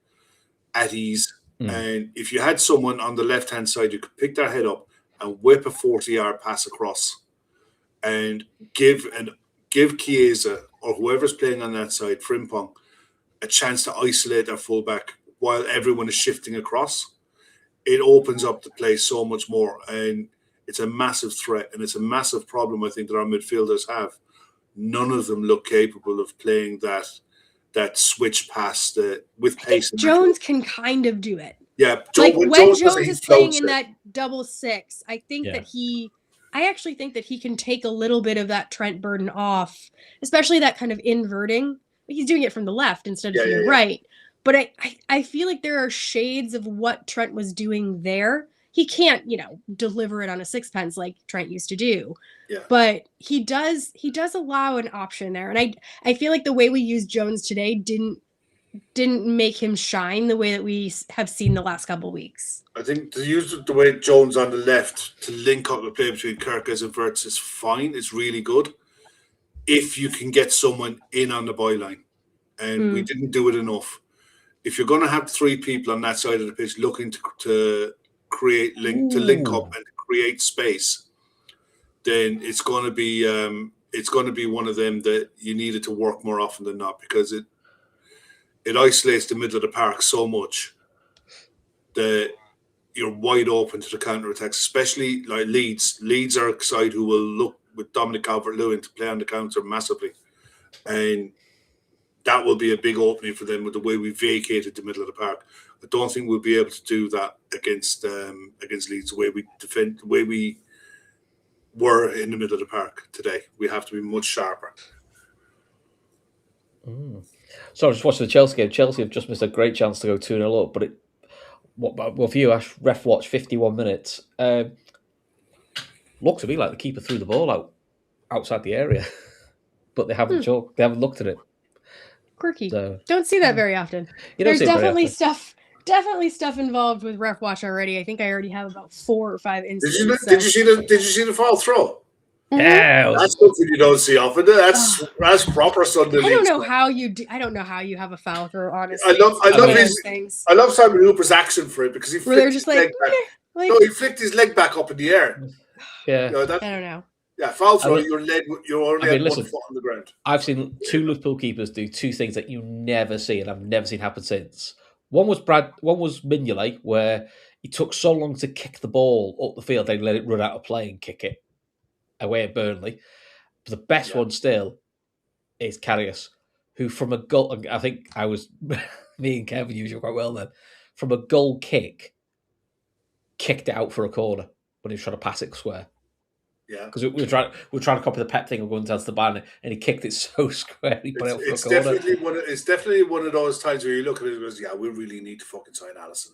at ease. And if you had someone on the left-hand side, you could pick their head up and whip a 40-yard pass across and give Chiesa or whoever's playing on that side, Frimpong, a chance to isolate their fullback while everyone is shifting across. It opens up the play so much more, and it's a massive threat, and it's a massive problem I think that our midfielders have. None of them look capable of playing that switch pass with pace. Jones can kind of do it. Yeah, when Jones is playing in that double six, I think that I actually think that he can take a little bit of that Trent burden off, especially that kind of inverting. He's doing it from the left instead of from the right. But I feel like there are shades of what Trent was doing there. He can't, deliver it on a sixpence like Trent used to do. Yeah. But he does allow an option there. And I feel like the way we used Jones today didn't make him shine the way that we have seen the last couple of weeks. I think to use the way Jones on the left to link up the play between Kerkez and Wirtz is fine. It's really good if you can get someone in on the byline. And we didn't do it enough. If you're going to have three people on that side of the pitch looking to create link up and create space, then it's going to be one of them that you needed to work more often than not, because it isolates the middle of the park so much that you're wide open to the counter attacks, especially like Leeds. Leeds are a side who will look with Dominic Calvert-Lewin to play on the counter massively, and that will be a big opening for them with the way we vacated the middle of the park. I don't think we'll be able to do that against Leeds, the way we defend, the way we were in the middle of the park today. We have to be much sharper. So I was just watching the Chelsea game. Chelsea have just missed a great chance to go 2-0 up, but for you, Ash, ref watched 51 minutes. Looked to me like the keeper threw the ball out. outside the area, but they haven't they haven't looked at it. Quirky. So, don't see that very often. There's definitely stuff involved with ref watch already. I think I already have about 4 or 5 instances. Did you see the foul throw? Yeah, that's something you don't see often. That's proper Sunday league. I don't know how you have a foul throw. Honestly, I love Simon Hooper's action for it because he flicked his leg back. No, he flicked his leg back up in the air. Yeah, I don't know. Yeah, foul throw. You're only at 1 foot on the ground. I've seen 2 Liverpool keepers do 2 things that you never see, and I've never seen happen since. One was Mignolet, where he took so long to kick the ball up the field, they let it run out of play and kick it away at Burnley. But the best one still is Karius, who from a goal, I think I was, me and Kevin used it quite well then, from a goal kicked it out for a corner when he was trying to pass it square. Yeah, because we were trying to copy the Pep thing of going down to the bar, and he kicked it so square. He put it out for a corner. It's definitely one of those times where you look at it and goes, "Yeah, we really need to fucking sign Alisson."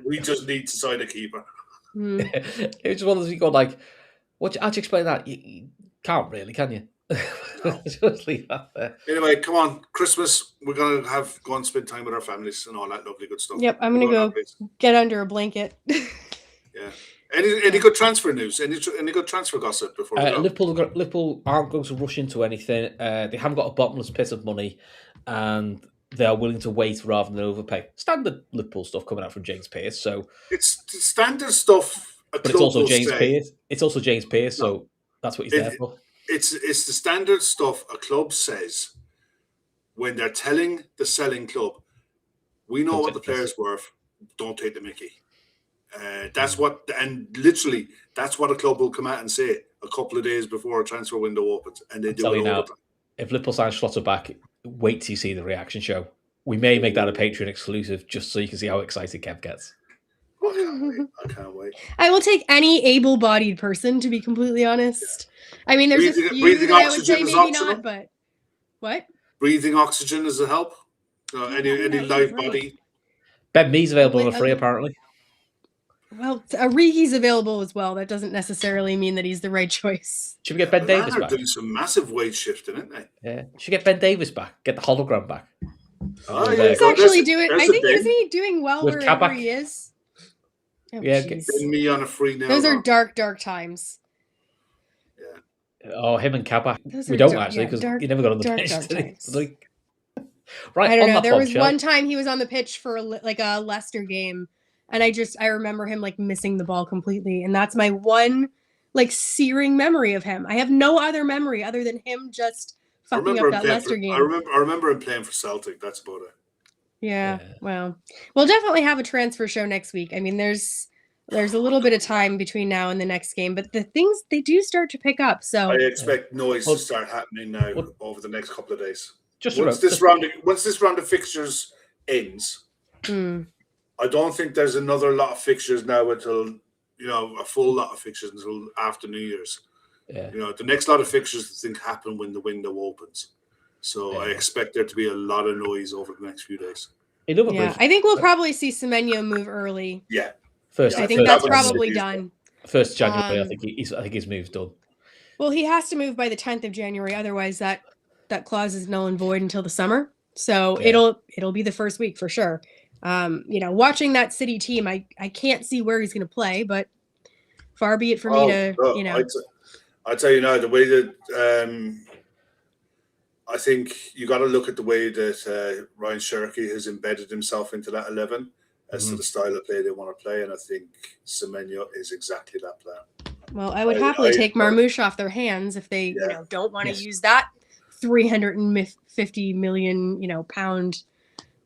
We just need to sign a keeper. It was just one of those you go like, how'd you explain that? You can't really, can you? No. Just leave that there. Anyway, come on, Christmas. We're gonna go and spend time with our families and all that lovely good stuff. Yep, I'm gonna go get under a blanket. Yeah. Any good transfer news? Any good transfer gossip before we go? Liverpool aren't going to rush into anything. They haven't got a bottomless pit of money, and they are willing to wait rather than overpay. Standard Liverpool stuff coming out from James Pearce. So it's standard stuff. But it's also James Pearce. It's also James Pearce. So that's what he's there for. It's the standard stuff a club says when they're telling the selling club, "We know what the player's worth. Don't take the mickey." That's what a club will come out and say a couple of days before a transfer window opens, and they do it all the time. If Liverpool sign Schlotterbeck, wait till you see the reaction show. We may make that a Patreon exclusive just so you can see how excited Kev gets. I can't wait. I will take any able-bodied person, to be completely honest. Yeah. I mean, there's a few that I would say maybe not, but what? Breathing oxygen does it help? Any live body? Ben Mee's available on a free, apparently. Well, Origi's available as well. That doesn't necessarily mean that he's the right choice. Should we get Ben Davis back? They're doing some massive weight shifting, aren't they? Yeah. Should get Ben Davis back. Get the hologram back. He's actually doing. I think isn't he doing well with wherever Kabak. He is? Oh, yeah, get me on a free now. Those are dark times. Yeah. Oh, him and Kabak. We don't actually because he never got on the pitch. Right. I don't know. There was one time he was on the pitch for a Leicester game. And I remember him missing the ball completely. And that's my one searing memory of him. I have no other memory other than him just fucking up that Leicester game. I remember him playing for Celtic. That's about it. Yeah. Well, we'll definitely have a transfer show next week. I mean, there's a little bit of time between now and the next game, but the things they do start to pick up. So I expect noise to start happening now over the next couple of days. Once this round of fixtures ends. I don't think there's another lot of fixtures now until, a full lot of fixtures until after New Year's. Yeah. The next lot of fixtures I think happen when the window opens. So I expect there to be a lot of noise over the next few days. I think we'll probably see Semenyo move early. Yeah. I think that's probably done. 1st January, I think his move's done. Well, he has to move by the 10th of January. Otherwise, that clause is null and void until the summer. So it'll be the first week for sure. Watching that City team, I can't see where he's going to play, but far be it for me to, I'd say, the way that I think you got to look at the way that Ryan Cherky has embedded himself into that 11 as to the style of play they want to play, and I think Semenyo is exactly that player. Well, I would happily take Marmoush off their hands if they don't want to use that 350 million, pound,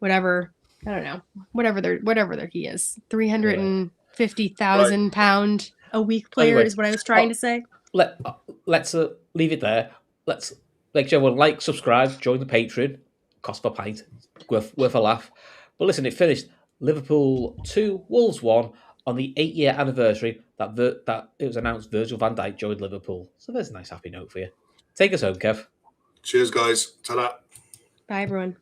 whatever. I don't know, whatever their he is, 350,000 pound a week player is what I was trying to say. Let's leave it there. Let's make sure everyone subscribe, join the Patreon. Cost per pint, worth a laugh. But listen, it finished Liverpool 2, Wolves 1 on the 8-year anniversary that it was announced Virgil van Dijk joined Liverpool. So there's a nice happy note for you. Take us home, Kev. Cheers, guys. Ta-da. Bye, everyone.